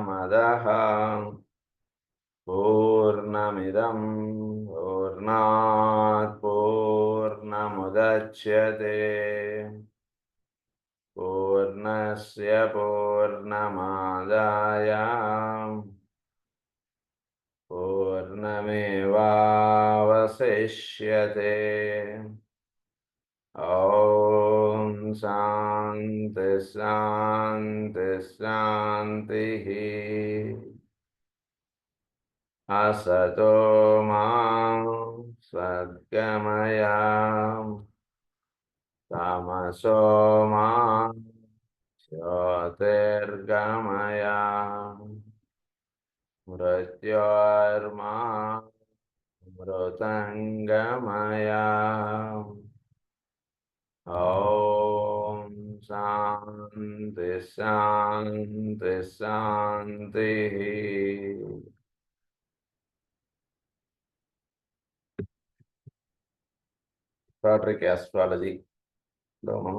పూర్ణమదః పూర్ణమిదం పూర్ణాత్ పూర్ణముదచ్యతే పూర్ణస్య పూర్ణమాదాయ పూర్ణమేవావశిష్యతే. ఓం శాంతి శాంతి శాంతి. అసతో మా సద్గమయ తమసో మా జ్యోతిర్గమయ మృత్యోర్మా మృతంగమయ. ఓం శాంతి శాంతి శాంతి. ఎస్ట్రాటజిక్ ఆస్ట్రాలజీలో మనం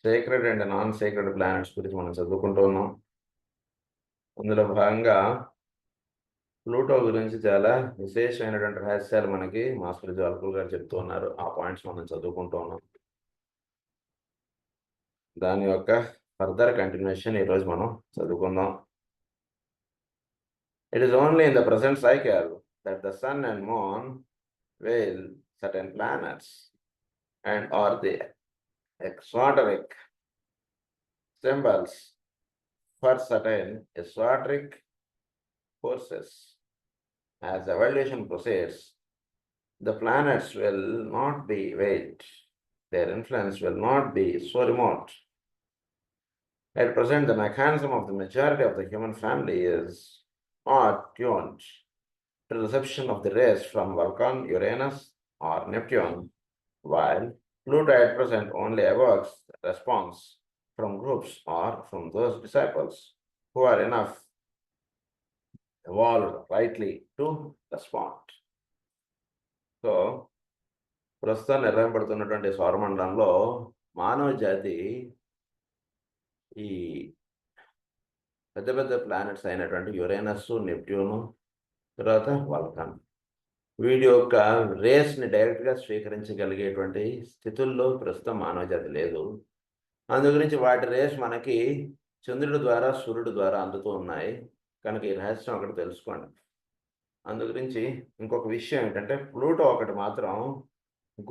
sacred and non sacred planets గురించి మనం చదువుకుంటూ ఉన్నాం. అందులో భాగంగా ప్లూటో గురించి చాలా విశేషమైనటువంటి రహస్యాలు మనకి మాస్టర్ జాల్కుల్ గారు చెప్తూ ఉన్నారు. ఆ పాయింట్స్ మనం చదువుకుంటూ ఉన్నాం. దాని యొక్క ఫర్దర్ కంటిన్యూషన్ ఈరోజు మనం చదువుకుందాం. It is only in the present cycle that the sun and moon will certain planets and are the exoteric symbols for certain esoteric forces. As evolution proceeds, the planets will not be veiled. Their influence will not be so remote. At present, the mechanism of the majority of the human family is attuned to the reception of the rays from Vulcan, Uranus, or Neptune, while Pluto at present only evokes response from groups or from those disciples who are enough evolved rightly to respond. So, ప్రస్తుతం నిర్వహింపబడుతున్నటువంటి సౌరమండలంలో మానవ జాతి ఈ పెద్ద పెద్ద planets అయినటువంటి Uranus, Neptune, తర్వాత Vulcan, వీటి యొక్క రేస్ని డైరెక్ట్గా స్వీకరించగలిగేటువంటి స్థితుల్లో ప్రస్తుతం మానవ జాతి లేదు. అందు గురించి వాటి రేస్ మనకి చంద్రుడి ద్వారా, సూర్యుడి ద్వారా అందుతూ ఉన్నాయి. కనుక ఈ రహస్యం ఒకటి తెలుసుకోండి. అందు గురించి ఇంకొక విషయం ఏంటంటే, ప్లూటో ఒకటి మాత్రం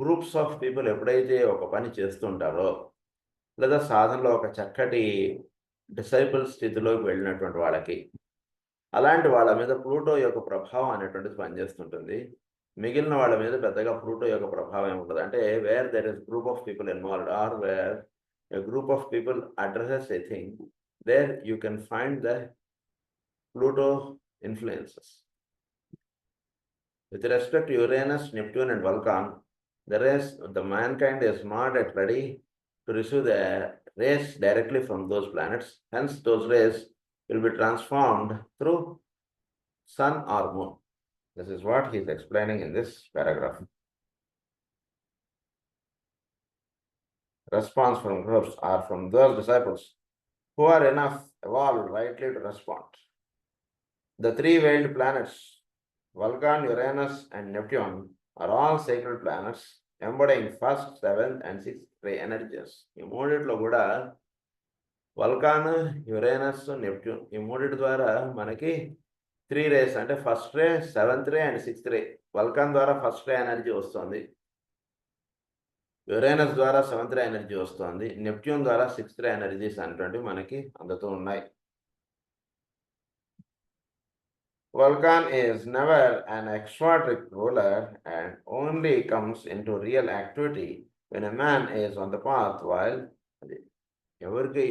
గ్రూప్స్ ఆఫ్ పీపుల్ ఎప్పుడైతే ఒక పని చేస్తుంటారో, లేదా సాధనలో ఒక చక్కటి డిసైపుల్ స్థితిలోకి వెళ్ళినటువంటి వాళ్ళకి, అలాంటి వాళ్ళ మీద ప్లూటో యొక్క ప్రభావం అనేటువంటిది పనిచేస్తుంటుంది. మిగిలిన వాళ్ళ మీద పెద్దగా ప్లూటో యొక్క ప్రభావం ఏముంటుంది అంటే, where there is group of people involved or where a group of people addresses a thing, there you can find the Pluto influences. With respect to Uranus, Neptune and Vulcan, the mankind is not yet ready to receive the rays directly from those planets. Hence, those rays will be transformed through sun or moon. This is what he is explaining in this paragraph. Response from groups are from those disciples who are enough evolved rightly to respond. The three veiled planets, Vulcan, Uranus, and Neptune, are all sacred planets embodying first, seventh, and sixth ray energies. ఈ మూడిట్లో కూడా Vulcan, Uranus, Neptune ఈ మూడిటి ద్వారా మనకి 3 race అంటే first ray, 7th ray and 6th ray. Vulcan ద్వారా first రే energy వస్తుంది, Uranus ద్వారా 7th రే ఎనర్జీ వస్తుంది, నెప్ట్యూన్ ద్వారా 6th రే ఎనర్జీస్ అనేటువంటివి మనకి అందుతూ ఉన్నాయి. Vulcan is never an exoteric ruler and only comes into real activity when a man is on the path. While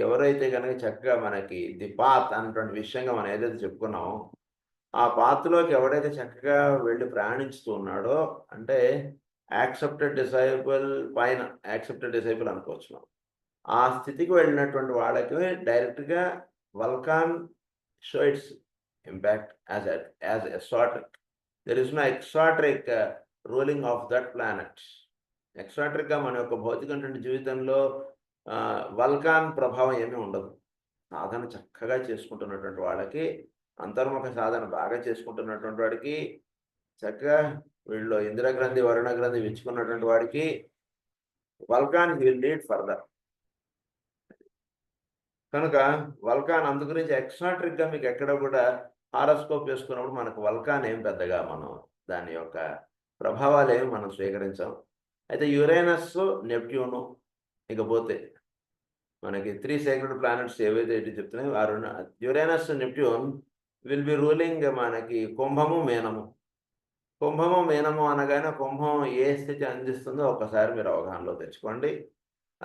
ఎవరైతే కనుక చక్కగా మనకి ది పాత్ అనేటువంటి విషయంగా మనం ఏదైతే చెప్పుకున్నామో, ఆ పాత్లోకి ఎవడైతే చక్కగా వెళ్ళి ప్రయాణిస్తూ ఉన్నాడో, అంటే యాక్సెప్టెడ్ డిసైపుల్ పైన యాక్సెప్టెడ్ డిసైపుల్ అనుకోవచ్చు మనం, ఆ స్థితికి వెళ్ళినటువంటి వాళ్ళకి డైరెక్ట్గా Vulcan show it's impact as exoteric. There is no exoteric ruling of that planet. Exoteric గా మన యొక్క భౌతికమైనటువంటి జీవితంలో వల్కాన్ ప్రభావం ఏమీ ఉండదు. సాధన చక్కగా చేసుకుంటున్నటువంటి వాళ్ళకి, అంతర్ముఖ సాధన బాగా చేసుకుంటున్నటువంటి వాడికి, చక్కగా వీళ్ళు ఇంద్రగ్రంథి వరుణ గ్రంథి విచ్చుకున్నటువంటి వాడికి వల్కాన్ విల్ లీడ్ ఫర్దర్. కనుక వల్కాన్ అందు గురించి ఎక్స్ట్రాట్రిక్గా మీకు ఎక్కడ కూడా హారోస్కోప్ వేసుకున్నప్పుడు మనకు వల్కాన్ ఏం పెద్దగా మనం దాని యొక్క ప్రభావాలు ఏమి మనం స్వీకరించాం. అయితే యురేనస్, నెప్ట్యూను, ఇకపోతే మనకి 3 సేక్రెడ్ ప్లానెట్స్ ఏవైతే చెప్తున్నాయో Uranus, Neptune will be ruling మనకి కుంభము, మీనము. కుంభము, మీనము అనగానే కుంభం ఏ స్థితి అందిస్తుందో ఒకసారి మీరు అవగాహనలో తెచ్చుకోండి.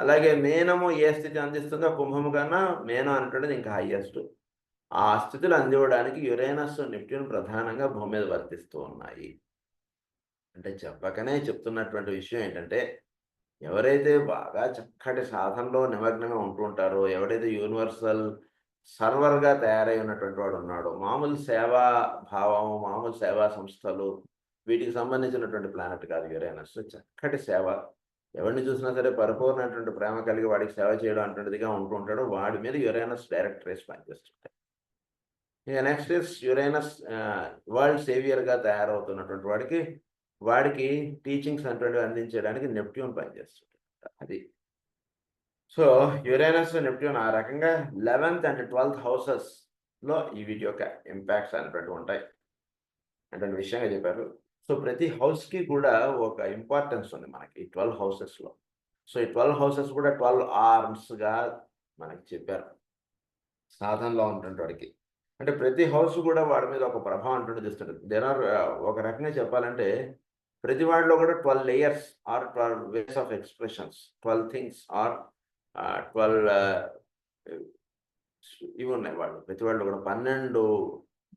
అలాగే మీనము ఏ స్థితి అందిస్తుందో కుంభము కన్నా మీనం అనేటువంటిది ఇంకా హయ్యెస్ట్. ఆ స్థితులు అందివ్వడానికి యురేనస్, నెప్ట్యూన్ ప్రధానంగా భూమి మీద వర్తిస్తూ ఉన్నాయి. అంటే చెప్పకనే చెప్తున్నటువంటి విషయం ఏంటంటే, ఎవరైతే బాగా చక్కటి సాధనలో నిమగ్నమే ఉంటూ ఉంటారో, ఎవడైతే యూనివర్సల్ సర్వర్గా తయారై ఉన్నటువంటి వాడు ఉన్నాడో, మామూలు సేవా భావం, మామూలు సేవా సంస్థలు వీటికి సంబంధించినటువంటి ప్లానెట్ కాదు యురేనస్. చక్కటి సేవ, ఎవరిని చూసినా సరే పరిపూర్ణమైనటువంటి ప్రేమ కలిగి వాడికి సేవ చేయడం అటువంటిదిగా ఉంటూ ఉంటాడు. వాడి మీద యురేనస్ డైరెక్ట్ రేస్ పనిచేస్తుంటాయి. ఇక నెక్స్ట్ ఇస్ యురేనస్ వరల్డ్ సేవియర్గా తయారవుతున్నటువంటి వాడికి టీచింగ్స్ అటువంటివి అందించడానికి నెప్ట్యూన్ పనిచేస్తుంది. అది సో యురేనస్, నెప్ట్యూన్ ఆ రకంగా 11th and 12th హౌసెస్లో ఈ వీటి యొక్క ఇంపాక్ట్స్ అనేటువంటివి ఉంటాయి అటువంటి విషయంగా చెప్పారు. సో ప్రతి హౌస్కి కూడా ఒక ఇంపార్టెన్స్ ఉంది మనకి ఈ 12 హౌసెస్లో. సో ఈ 12 హౌసెస్ కూడా 12 ఆర్మ్స్గా మనకి చెప్పారు సాధనలో ఉన్నటువంటి వాడికి. అంటే ప్రతి హౌస్ కూడా వాడి మీద ఒక ప్రభావం అంటుండే ఇస్తుంది. ఒక రకంగా చెప్పాలంటే ప్రతి వాడిలో కూడా 12 layers or 12 ways of expressions, 12 things or 12 ఇవి ఉన్నాయి. ప్రతి వాళ్ళు కూడా 12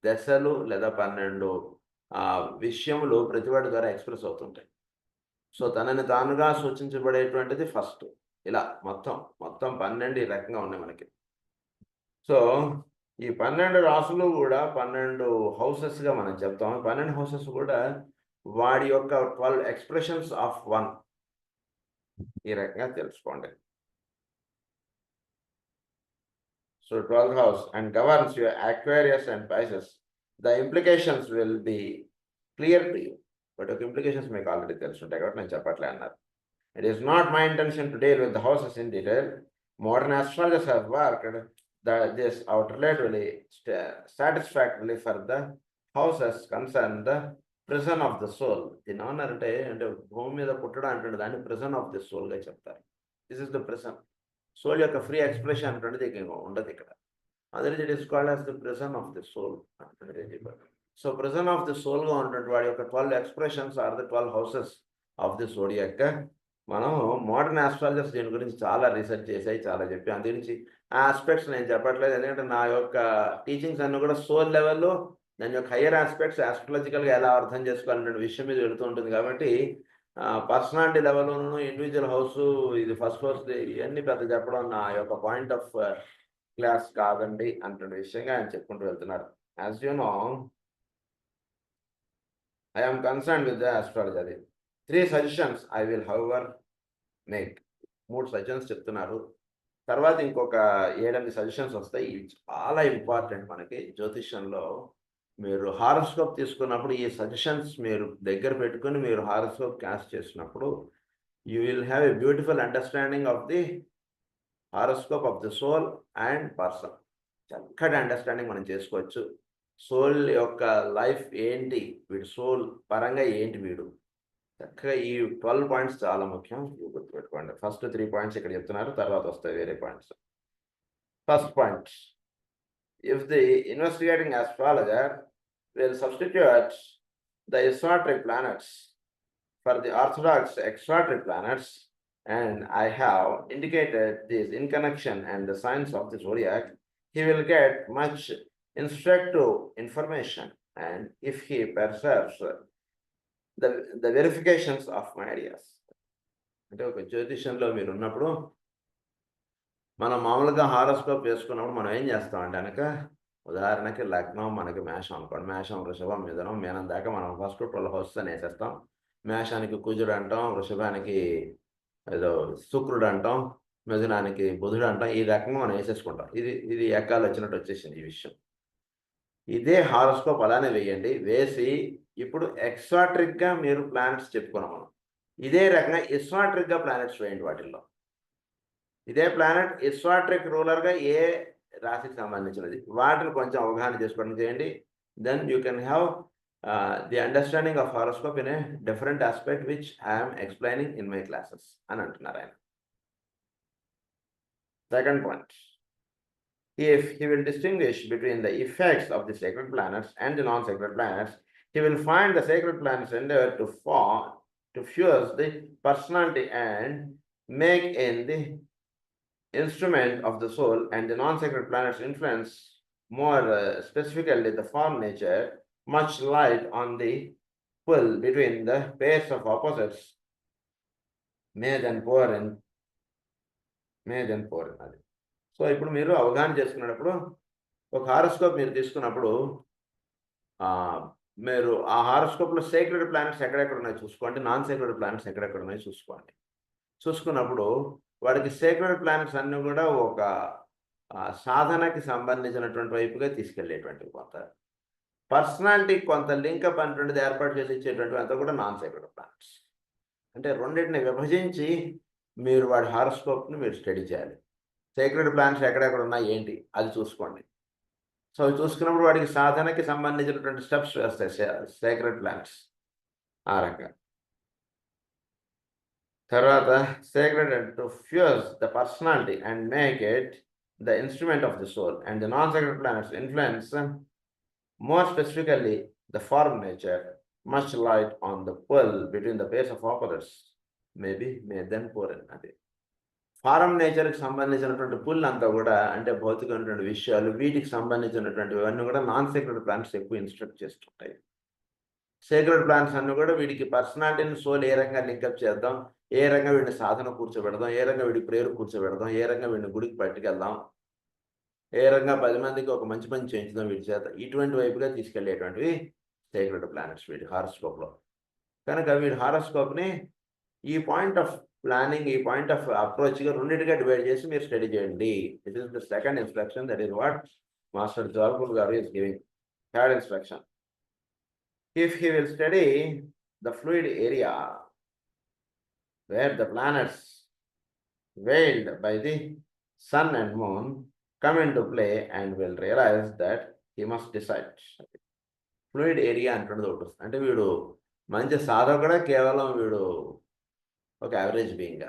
దశలు లేదా 12 విషయములు ప్రతి వాడి ద్వారా ఎక్స్ప్రెస్ అవుతుంటాయి. సో తనని తానుగా సూచించబడేటువంటిది ఫస్ట్. ఇలా మొత్తం 12 ఈ రకంగా ఉన్నాయి మనకి. సో ఈ 12 రాసులు కూడా 12 హౌసెస్గా మనం చెప్తాం. 12 హౌసెస్ కూడా వాడి యొక్క 12 ఎక్స్ప్రెషన్స్ ఆఫ్ వన్ ఈ రకంగా తెలుసుకోండి. So 12th house and governs your Aquarius and Pisces. The implications will be clear to you. But your implications మీకు ఆల్రెడీ తెలుసుంటాయి కాబట్టి నేను చెప్పట్లే అన్నారు. It is not my intention to deal with the houses in detail. Modern astrologers have worked this out relatively satisfactorily for the houses concern the prison of the soul. దీని ఏమన్నారంటే అంటే భూమి మీద పుట్టడం అంటే దాన్ని ప్రిజన్ ఆఫ్ ది సోల్గా చెప్తారు. This is the prison. Soul యొక్క ఫ్రీ ఎక్స్ప్రెషన్ అంటుండేది ఉండదు ఇక్కడ. అదే it is called as the prison of the soul అంటుండేది చెప్పారు. సో ప్రిజన్ ఆఫ్ ది సోల్గా ఉన్నటువంటి వాడి యొక్క 12 expressions are the 12 houses of the zodiac. మనం మోడర్న్ ఆస్ట్రాలజర్స్ దీని గురించి చాలా రీసెర్చ్ చేసాయి, చాలా చెప్పి అందు గురించి ఆ ఆస్పెక్ట్స్ నేను చెప్పట్లేదు. ఎందుకంటే నా యొక్క టీచింగ్స్ అన్నీ కూడా సోల్ లెవెల్లో దాని యొక్క హయ్యర్ ఆస్పెక్ట్స్ ఆస్ట్రాలజికల్గా ఎలా అర్థం చేసుకోవాలనే విషయం మీద వెళుతూ ఉంటుంది. కాబట్టి పర్సనాలిటీ లెవెల్లోనూ ఇండివిజువల్ హౌస్ ఇది ఫస్ట్ హౌస్ ఇవన్నీ పెద్ద చెప్పడం నా యొక్క పాయింట్ ఆఫ్ క్లాస్ కాదండి అంటున్న విషయంగా ఆయన చెప్పుకుంటూ వెళ్తున్నారు. As you know I am concern with the astrology. అది 3 suggestions I will however make. 3 suggestions చెప్తున్నారు. తర్వాత ఇంకొక 7-8 సజెషన్స్ వస్తాయి. ఇవి చాలా ఇంపార్టెంట్ మనకి జ్యోతిష్యంలో. మీరు హారోస్కోప్ తీసుకున్నప్పుడు ఈ సజెషన్స్ మీరు దగ్గర పెట్టుకొని మీరు హారోస్కోప్ క్యాస్ట్ చేసినప్పుడు you will have a beautiful understanding of the horoscope of the soul and person. చక్కటి అండర్స్టాండింగ్ మనం చేసుకోవచ్చు. సోల్ యొక్క లైఫ్ ఏంటి, వీడు సోల్ పరంగా ఏంటి వీడు, చక్కగా ఈ 12 పాయింట్స్ చాలా ముఖ్యం. గుర్తుపెట్టుకోండి. ఫస్ట్ 3 పాయింట్స్ ఇక్కడ చెప్తున్నారు, తర్వాత వస్తాయి వేరే points. First point, if the investigating astrologer will substitute the exoteric planets for the orthodox exoteric planets, and I have indicated this in connection and the signs of the zodiac, he will get much instructive information, and if he perceives the verifications of my ideas. అంటే ఒక జ్యోతిషంలో మీరు ఉన్నప్పుడు మనం మామూలుగా horoscope వేసుకున్నప్పుడు మనం ఏం చేస్తామంటే కనుక ఉదాహరణకి లగ్నం మనకి మేషం అనుకోండి, మేషం, వృషభం, మిథునం, మీనం దాకా మనం ఫస్ట్ 12 హౌసెస్ అని వేసేస్తాం. మేషానికి కుజుడు అంటాం, వృషభానికి ఏదో శుక్రుడు అంటాం, మిథునానికి బుధుడు అంటాం, ఈ రకంగా మనం వేసేసుకుంటాం. ఇది ఎక్కాలు వచ్చినట్టు వచ్చేసింది ఈ విషయం. ఇదే హారోస్కోప్ అలానే వేయండి. వేసి ఇప్పుడు ఎక్సాట్రిక్గా మీరు ప్లానెట్స్ చెప్పుకున్నాం మనం. ఇదే రకంగా ఇస్వాట్రిక్గా ప్లానెట్స్ వేయండి వాటిల్లో. ఇదే ప్లానెట్ ఇస్వాట్రిక్ రూలర్గా ఏ రాశికి సంబంధించినది వాటిని కొంచెం అవగాహన చేసుకోవడం చేయండి. Then you can have the understanding of horoscope in a different aspect which I'm explaining in my classes అని అంటున్నారు ఆయన. Second point, if he will distinguish between the effects of the sacred planets and the non-sacred planets, he will find the sacred planets endeavor to fuse the personality and make in the instrument of the soul, and the non-sacred planets influence more specifically the form nature, much light on the pull between the pairs of opposites may then pour in అది. So ఇప్పుడు మీరు అవగాహన చేసుకున్నప్పుడు ఒక horoscope మీరు తీసుకున్నప్పుడు మీరు ఆ హారోస్కోప్లో సేక్రెడ్ ప్లానెట్స్ ఎక్కడెక్కడ ఉన్నాయో చూసుకోండి, నాన్ సేక్రెడ్ ప్లానెట్స్ ఎక్కడెక్కడ ఉన్నాయో చూసుకోండి. చూసుకున్నప్పుడు వాడికి సేక్రెడ్ ప్లానెట్స్ అన్నీ కూడా ఒక సాధనకి సంబంధించినటువంటి వైపుగా తీసుకెళ్లేటువంటివి, కొంత పర్సనాలిటీ కొంత లింకప్ అనేటువంటిది ఏర్పాటు చేసి ఇచ్చేటువంటివి అంతా కూడా నాన్ సేక్రెడ్ ప్లానెట్స్. అంటే రెండింటిని విభజించి మీరు వాడి హారోస్కోప్ని మీరు స్టడీ చేయాలి. సేక్రెడ్ ప్లానెట్స్ ఎక్కడెక్కడ ఉన్నాయి ఏంటి అది చూసుకోండి. సో చూసుకున్నప్పుడు వాడికి సాధనకి సంబంధించినటువంటి స్టెప్స్ వేస్తాయి సేక్రెడ్ ప్లానెట్స్ ఆ రకంగా. తర్వాత sacred to fuse the personality and make it the instrument of the soul, and the non sacred planets influence more specifically the form nature, much light on the pull between the pairs of opposites may then pour in. అది form నేచర్కి సంబంధించినటువంటి pull అంతా కూడా అంటే భౌతికమైనటువంటి విషయాలు, వీటికి సంబంధించినటువంటివన్నీ కూడా నాన్ సేక్రెడ్ ప్లానెట్స్ ఎక్కువ ఇన్స్ట్రక్ట్ చేస్తుంటాయి. సేక్రెడ్ ప్లానెట్స్ అన్నీ కూడా వీడికి పర్సనాలిటీని, సోల్ ఏ రకంగా లింకప్ చేద్దాం, ఏ రకంగా వీడిని సాధన కూర్చోబెడదాం, ఏ రకంగా వీడి ప్రేరు కూర్చోబెడదాం, ఏ రకంగా వీడిని గుడికి పట్టుకెళ్దాం, ఏ రకంగా 10 మందికి ఒక మంచి పని చేయించుదాం వీడి చేత, ఇటువంటి వైపుగా తీసుకెళ్లేటువంటివి సేక్రెడ్ ప్లానెట్స్ వీడి హారోస్కోప్లో. కనుక వీడి హారోస్కోప్ని ఈ పాయింట్ ఆఫ్ ప్లానింగ్, ఈ పాయింట్ ఆఫ్ అప్రోచ్గా రెండింటిగా డివైడ్ చేసి మీరు స్టడీ చేయండి. It is the second instruction, that is what master జాల్పూర్ గారు is giving. Third instruction, if he will study the fluid area where the planets veiled by the sun and moon come into play, and will realize that he must decide. Fluid area అంటున్నది ఒకటి వస్తుంది. అంటే వీడు మంచి సాధకుడా, కేవలం వీడు ఒక average బీయింగ్గా?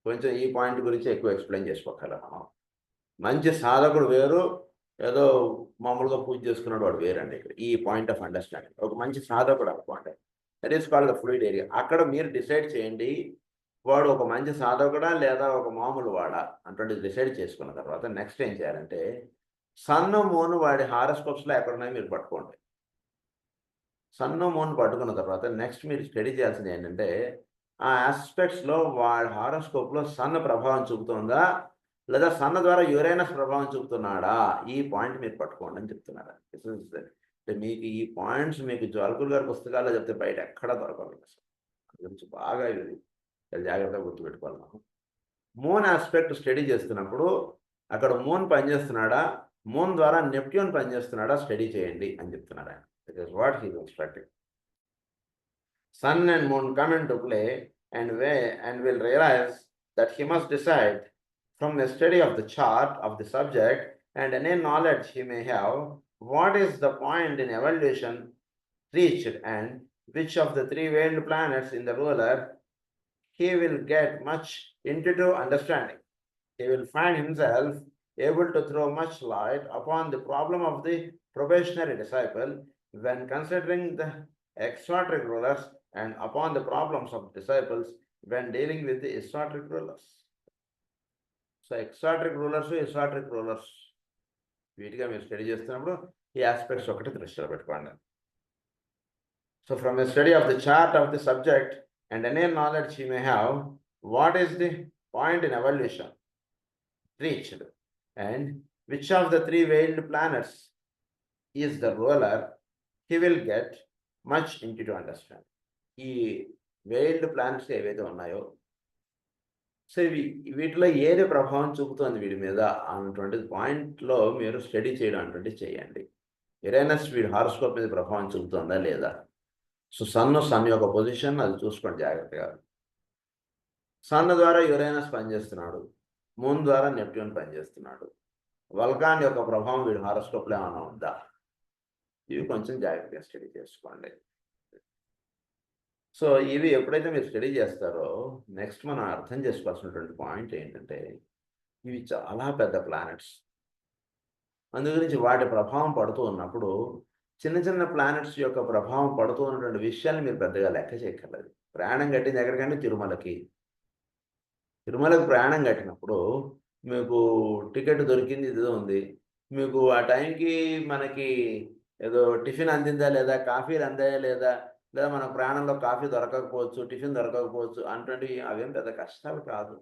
కొంచెం ఈ పాయింట్ గురించి ఎక్కువ ఎక్స్ప్లెయిన్ చేసుకోగలం మనం. మంచి సాధకుడు వేరు, ఏదో మామూలుగా పూజ చేసుకున్నాడు వాడు వేరండి. ఇక్కడ ఈ పాయింట్ ఆఫ్ అండర్స్టాండింగ్, ఒక మంచి సాధకుడు అనుకోండి, that is called the fluid area. అక్కడ మీరు డిసైడ్ చేయండి వాడు ఒక మంచి సాధకుడా లేదా ఒక మామూలు వాడా అటువంటిది డిసైడ్ చేసుకున్న తర్వాత నెక్స్ట్ ఏం చేయాలంటే సన్ను మూన్ వాడి హారోస్కోప్స్లో ఎక్కడున్నాయో మీరు పట్టుకోండి. సన్ను మూన్ పట్టుకున్న తర్వాత నెక్స్ట్ మీరు స్టడీ చేయాల్సింది ఏంటంటే ఆ ఆస్పెక్ట్స్లో వాడి హారోస్కోప్లో సన్ ప్రభావం చూపుతుందా లేదా సన్న ద్వారా యురేనస్ ప్రభావం చూపుతున్నాడా, ఈ పాయింట్ మీరు పట్టుకోండి అని చెప్తున్నారు. మీకు ఈ పాయింట్స్ మీకు జ్వాల్పూర్ గారి పుస్తకాల్లో చెప్తే బయట ఎక్కడా దొరకదు. అసలు అది గురించి బాగా ఇది జాగ్రత్తగా గుర్తుపెట్టుకోవాలి. మనం మూన్ ఆస్పెక్ట్ స్టడీ చేస్తున్నప్పుడు అక్కడ మూన్ పనిచేస్తున్నాడా, మూన్ ద్వారా నెప్ట్యూన్ పనిచేస్తున్నాడా స్టడీ చేయండి అని చెప్తున్నారు ఆయన. It is what he instructing. Sun and moon come into play and will realize that he must decide from the study of the chart of the subject and any knowledge he may have, what is the point in evolution reached, and which of the three veiled planets in the ruler he will get much intuitive understanding. He will find himself able to throw much light upon the problem of the probationary disciple when considering the exoteric rulers, and upon the problems of disciples when dealing with the esoteric rulers. So esoteric rulers, esoteric rulers వీటిగా మీరు study చేస్తున్నప్పుడు ఈ aspects ఒకటి దృష్టిలో పెట్టుకోండి. So from the study of the chart of the subject and any knowledge he may have, what is the point in evolution reached, and which of the three veiled planets is the ruler, he will get much into to understand. ఈ veiled planets ఏవైతే ఉన్నాయో so వీటిలో ఏది ప్రభావం చూపుతోంది వీడి మీద అన్నటువంటి పాయింట్లో మీరు స్టడీ చేయడం అటువంటిది చేయండి. యురేనస్ వీడి హారోస్కోప్ మీద ప్రభావం చూపుతుందా లేదా? సో సన్ యొక్క పొజిషన్ అది చూసుకోండి జాగ్రత్తగా. సన్ ద్వారా యురేనస్ పనిచేస్తున్నాడు, మూన్ ద్వారా నెప్ట్యూన్ పనిచేస్తున్నాడు. వల్కాన్ యొక్క ప్రభావం వీడి హారోస్కోప్లో ఏమైనా ఉందా? ఇవి కొంచెం జాగ్రత్తగా స్టడీ చేసుకోండి. సో ఇవి ఎప్పుడైతే మీరు స్టడీ చేస్తారో నెక్స్ట్ మనం అర్థం చేసుకోవాల్సినటువంటి పాయింట్ ఏంటంటే ఇవి చాలా పెద్ద ప్లానెట్స్. అందు గురించి వాటి ప్రభావం పడుతూ ఉన్నప్పుడు చిన్న చిన్న ప్లానెట్స్ యొక్క ప్రభావం పడుతూ ఉన్నటువంటి విషయాన్ని మీరు పెద్దగా లెక్క చేయక్కర్లేదు. ప్రయాణం కట్టింది ఎక్కడికంటే తిరుమలకి. తిరుమలకు ప్రయాణం కట్టినప్పుడు మీకు టికెట్ దొరికింది, ఇదో ఉంది. మీకు ఆ టైంకి మనకి ఏదో టిఫిన్ అందిందా లేదా, కాఫీలు అందాయా లేదా, లేదా మన ప్రయాణంలో కాఫీ దొరకకపోవచ్చు, టిఫిన్ దొరకకపోవచ్చు అటువంటి అవేం పెద్ద కష్టాలు కాదు.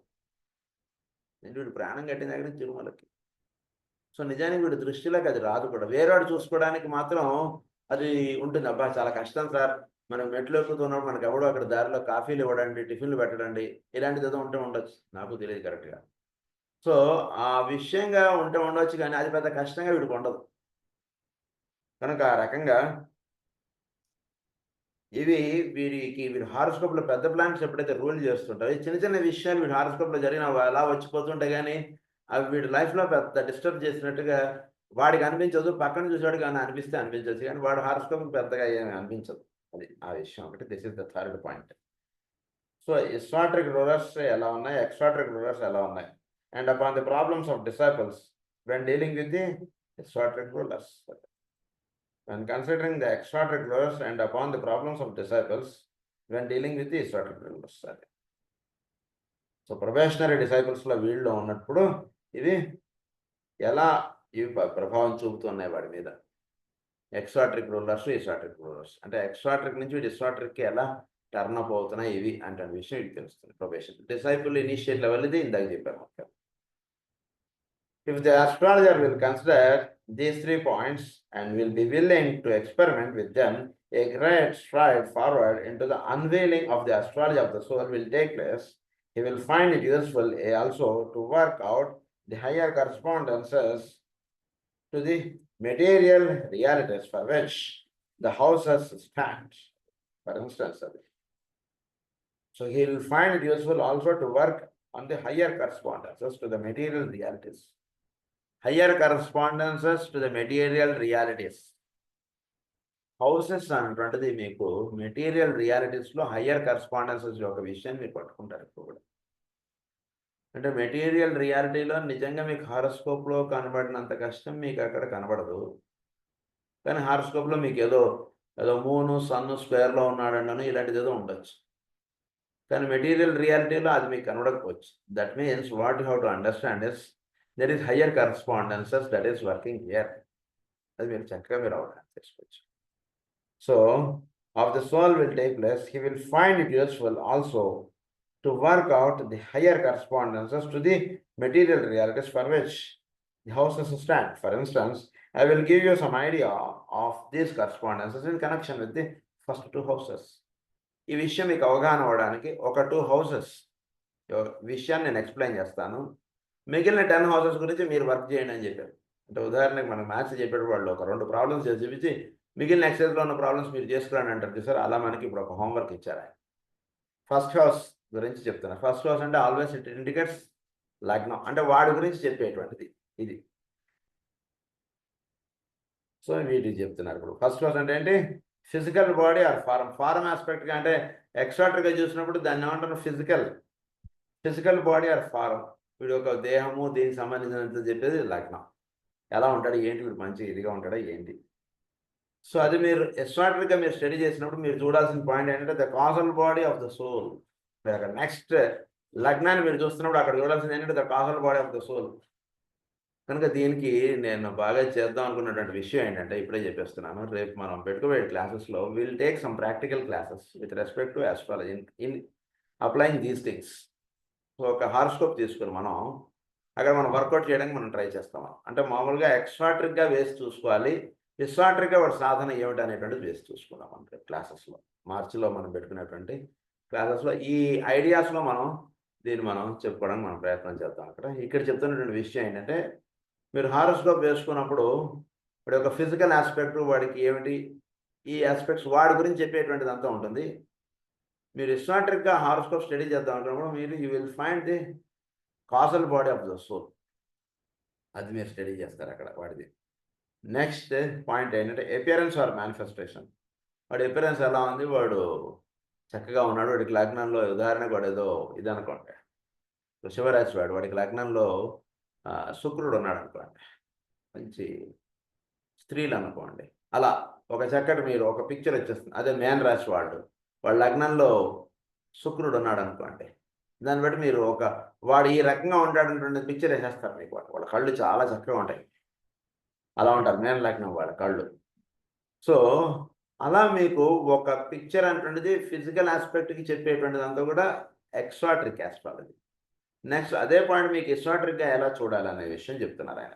వీడు ప్రయాణం కట్టిన దగ్గర తిరుమలకి. సో నిజానికి వీడి దృష్టిలోకి అది రాదు కూడా. వేరేవాడు చూసుకోవడానికి మాత్రం అది ఉంటుంది. అబ్బా చాలా కష్టం సార్, మనం మెట్లు ఎక్కుతున్నప్పుడు మనకు ఎవడో అక్కడ దారిలో కాఫీలు ఇవ్వడండి, టిఫిన్లు పెట్టడండి, ఇలాంటిది ఏదో ఉంటే ఉండొచ్చు, నాకు తెలియదు కరెక్ట్గా. సో ఆ విషయంగా ఉంటే ఉండవచ్చు, కానీ అది పెద్ద కష్టంగా వీడికి ఉండదు. కనుక ఆ రకంగా వీడి హారోస్కోప్లో పెద్ద ప్లానెట్స్ ఎప్పుడైతే రూల్ చేస్తుంటారో చిన్న చిన్న విషయాలు వీడి హారోస్కోప్లో జరిగిన అలా వచ్చిపోతుంటాయి, కానీ అవి వీడి లైఫ్లో పెద్ద డిస్టర్బ్ చేసినట్టుగా వాడికి అనిపించదు. పక్కన చూసాడు కానీ అనిపించచ్చు, కానీ వాడు హారోస్కోప్ పెద్దగా ఏమి అనిపించదు. అది ఆ విషయం ఒకటి. This is the third point. So esoteric rulers ఎలా ఉన్నాయి, ఎక్స్ట్రాట్రిక్ రూలర్స్ ఎలా ఉన్నాయి, and upon the problems of disciples when dealing with the esoteric rulers. When considering the extratric rulers and upon the problems of disciples when dealing with the extratric rulers. సో probationary డిసైపుల్స్లో వీళ్ళు ఉన్నప్పుడు ఇవి ఎలా ప్రభావం చూపుతున్నాయి వాడి మీద. ఎక్స్ట్రాట్రిక్ రూలర్స్, ఎస్ట్రాట్రిక్ రూలర్స్ అంటే ఎక్స్ట్రాట్రిక్ నుంచి డిస్ట్రాట్రిక్కి ఎలా టర్న్ అప్ అవుతున్నాయి ఇవి అంటే విషయం ఇది తెలుస్తుంది. ప్రొబేషన్ డిసైపుల్ ఇనిషియేట్ లెవెల్ ఇది ఇందాక చెప్పారు మొత్తం. If the astrologer will consider these 3 points and will be willing to experiment with them, a great stride forward into the unveiling of the astrology of the soul will take place. He will find it useful also to work out the higher correspondences to the material realities for which the houses stand. For instance, so he will find it useful also to work on the higher correspondences to the material realities. Higher correspondences to the material realities. Houses అనేటువంటిది మీకు material రియాలిటీస్లో higher correspondences యొక్క విషయాన్ని మీరు పట్టుకుంటారు ఇప్పుడు కూడా. అంటే material రియాలిటీలో నిజంగా మీకు హారోస్కోప్లో కనబడినంత కష్టం మీకు అక్కడ కనబడదు, కానీ హారోస్కోప్లో మీకు ఏదో మూను సన్ను స్క్వేర్లో ఉన్నాడని ఇలాంటిది ఏదో ఉండొచ్చు, కానీ మెటీరియల్ రియాలిటీలో అది మీకు కనబడకపోవచ్చు. That means what you have to understand is there is higher correspondences that is working here. అది మీరు చక్కగా మీరు అవగాహన చేసుకోవచ్చు. So of the soul will take place, he will find it useful also to work out the higher correspondences to the material realities for which the houses stand. For instance, I will give you some idea of these correspondences in connection with the first 2 houses. ఈ విషయం మీకు అవగాహన అవ్వడానికి ఒక 2 houses విషయాన్ని నేను explain చేస్తాను. మిగిలిన 10 హౌసెస్ గురించి మీరు వర్క్ చేయండి అని చెప్పారు. అంటే ఉదాహరణకి మనకు మ్యాథ్స్ చెప్పేటప్పుడు వాళ్ళు ఒక 2 ప్రాబ్లమ్స్ చేసి చూపించి మిగిలిన ఎక్సైజ్లో ఉన్న ప్రాబ్లమ్స్ మీరు చేసుకురాని అంటారు సార్. అలా మనకి ఇప్పుడు ఒక హోంవర్క్ ఇచ్చారు ఆయన. ఫస్ట్ హౌస్ గురించి చెప్తున్నారు. ఫస్ట్ హౌస్ అంటే ఆల్వేస్ ఇట్ ఇండికేట్స్ లగ్నం, అంటే వాడి గురించి చెప్పేటువంటిది ఇది. సో వీటికి చెప్తున్నారు ఇప్పుడు. ఫస్ట్ హౌస్ అంటే ఏంటి? ఫిజికల్ బాడీ ఆర్ ఫారం ఆస్పెక్ట్గా, అంటే ఎక్స్ట్రాట్రిక్గా చూసినప్పుడు దాన్ని ఏమంటారు? Physical body or form. వీడు ఒక దేహము, దీనికి సంబంధించినంత చెప్పేది లగ్నం. ఎలా ఉంటాడు, ఏంటి, వీడు మంచి ఇదిగా ఉంటాడా ఏంటి. సో అది మీరు ఎస్ట్రాట్రిక్గా మీరు స్టడీ చేసినప్పుడు మీరు చూడాల్సిన పాయింట్ ఏంటంటే the causal body of the soul. మీరు అక్కడ నెక్స్ట్ లగ్నాన్ని మీరు చూస్తున్నప్పుడు అక్కడ చూడాల్సింది ఏంటంటే the causal body of the soul. కనుక దీనికి నేను బాగా చేద్దాం అనుకున్నటువంటి విషయం ఏంటంటే ఇప్పుడే చెప్పేస్తున్నాను, రేపు మనం పెట్టుకోబోయే క్లాసెస్లో will take some practical classes with respect to astrology in applying these things. So ఒక హారోస్కోప్ తీసుకుని మనం అక్కడ మనం వర్కౌట్ చేయడానికి మనం ట్రై చేస్తాం. అంటే మామూలుగా ఎక్స్ట్రాట్రిక్గా వేసి చూసుకోవాలి, ఎస్ట్రాట్రిక్గా వాడి సాధన ఏమిటి అనేటువంటిది వేసి చూసుకున్నాం అంటే క్లాసెస్లో. మార్చిలో మనం పెట్టుకునేటువంటి క్లాసెస్లో ఈ ఐడియాస్లో మనం దీన్ని మనం చెప్పుకోవడానికి మనం ప్రయత్నం చేద్దాం. ఇక్కడ చెప్తున్నటువంటి విషయం ఏంటంటే, మీరు హారోస్కోప్ వేసుకున్నప్పుడు వాడి యొక్క ఫిజికల్ ఆస్పెక్ట్, వాడికి ఏమిటి, ఈ ఆస్పెక్ట్స్ వాడి గురించి చెప్పేటువంటిదంతా ఉంటుంది. మీరు హిస్టారిక్‌గా హారోస్కోప్ స్టడీ చేద్దాం అనుకున్నప్పుడు you will find the causal body of the soul. అది మీరు స్టడీ చేస్తారు అక్కడ వాడిది. నెక్స్ట్ పాయింట్ ఏంటంటే అపియరెన్స్ ఆర్ మేనిఫెస్టేషన్. వాడి అపియరెన్స్ ఎలా ఉంది, వాడు చక్కగా ఉన్నాడు, వాడికి లగ్నంలో ఉదాహరణకు వాడేదో ఇదనుకోండి, వృషభరాశి వాడికి లగ్నంలో శుక్రుడు ఉన్నాడు అనుకోండి, మంచి స్త్రీలు అనుకోండి, అలా ఒక చక్కటి మీరు ఒక పిక్చర్ వచ్చేస్తుంది. అదే మేన రాశి వాళ్ళ లగ్నంలో శుక్రుడు ఉన్నాడు అనుకోండి, దాన్ని బట్టి మీరు వాడు ఈ రకంగా ఉంటాడనేటువంటి పిక్చర్ వేసేస్తారు మీకు. వాళ్ళ కళ్ళు చాలా చక్కగా ఉంటాయి, అలా ఉంటారు మేన లగ్నం వాళ్ళ కళ్ళు. సో అలా మీకు ఒక పిక్చర్ అనేటువంటిది ఫిజికల్ ఆస్పెక్ట్కి చెప్పేటువంటిదంతా కూడా ఎక్సాట్రిక్ ఆస్ట్రాలజీ. నెక్స్ట్ అదే పాయింట్ మీకు ఎక్సాట్రిక్గా ఎలా చూడాలనే విషయం చెప్తున్నారు ఆయన.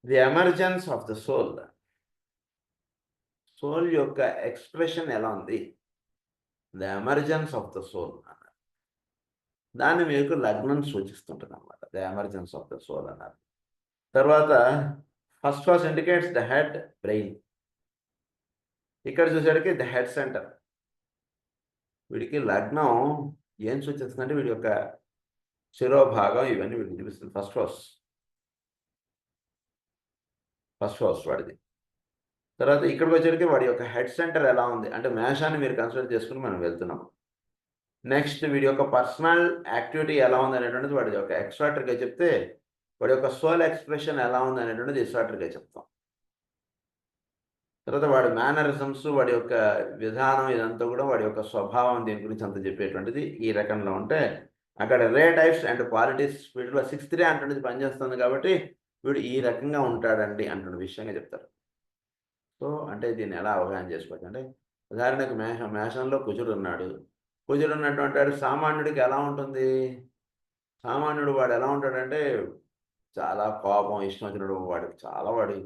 The emergence of the soul, soul యొక్క ఎక్స్ప్రెషన్ ఎలా ఉంది, the emergence of the soul అన్నారు. దాన్ని మీకు లగ్నం సూచిస్తుంటుంది అనమాట, the emergence of the soul అన్నారు. తర్వాత first indicates the head brain. ఇక్కడ చూసేటికి ద హెడ్ సెంటర్. వీడికి లగ్నం ఏం సూచిస్తుందంటే వీడి యొక్క శిరోభాగం ఇవన్నీ వీడికి చూపిస్తుంది. ఫస్ట్ హౌస్ వాడిది. తర్వాత ఇక్కడికి వచ్చేటికి వాడి యొక్క హెడ్ సెంటర్ ఎలా ఉంది అంటే మేషాన్ని మీరు కన్సిడర్ చేసుకుని మనం వెళ్తున్నాం. నెక్స్ట్ వీడి యొక్క పర్సనల్ యాక్టివిటీ ఎలా ఉంది అనేటువంటిది వాడి యొక్క ఎక్స్ట్రాటర్గా చెప్తే, వాడి యొక్క సోల్ ఎక్స్ప్రెషన్ ఎలా ఉంది అనేటువంటిది ఎక్స్ట్రాటర్గా చెప్తాం. తర్వాత వాడి మేనరిజమ్స్, వాడి యొక్క విధానం, ఇదంతా కూడా వాడి యొక్క స్వభావం, దీని గురించి అంత చెప్పేటువంటిది ఈ రకంలో ఉంటే, అక్కడ రే టైప్స్ అండ్ క్వాలిటీస్ వీటిలో 6th రే అంటున్నది పనిచేస్తుంది కాబట్టి వీడు ఈ రకంగా ఉంటాడండి అంటున్న విషయంగా చెప్తారు. సో అంటే దీన్ని ఎలా అవగాహన చేసుకోవచ్చు అంటే, ఉదాహరణకు మేషంలో కుజుడు ఉన్నాడు. కుజుడు ఉన్నటువంటి వాడు సామాన్యుడికి ఎలా ఉంటుంది, సామాన్యుడు వాడు ఎలా ఉంటాడంటే చాలా కోపం, ఇష్టం వచ్చినప్పుడు వాడు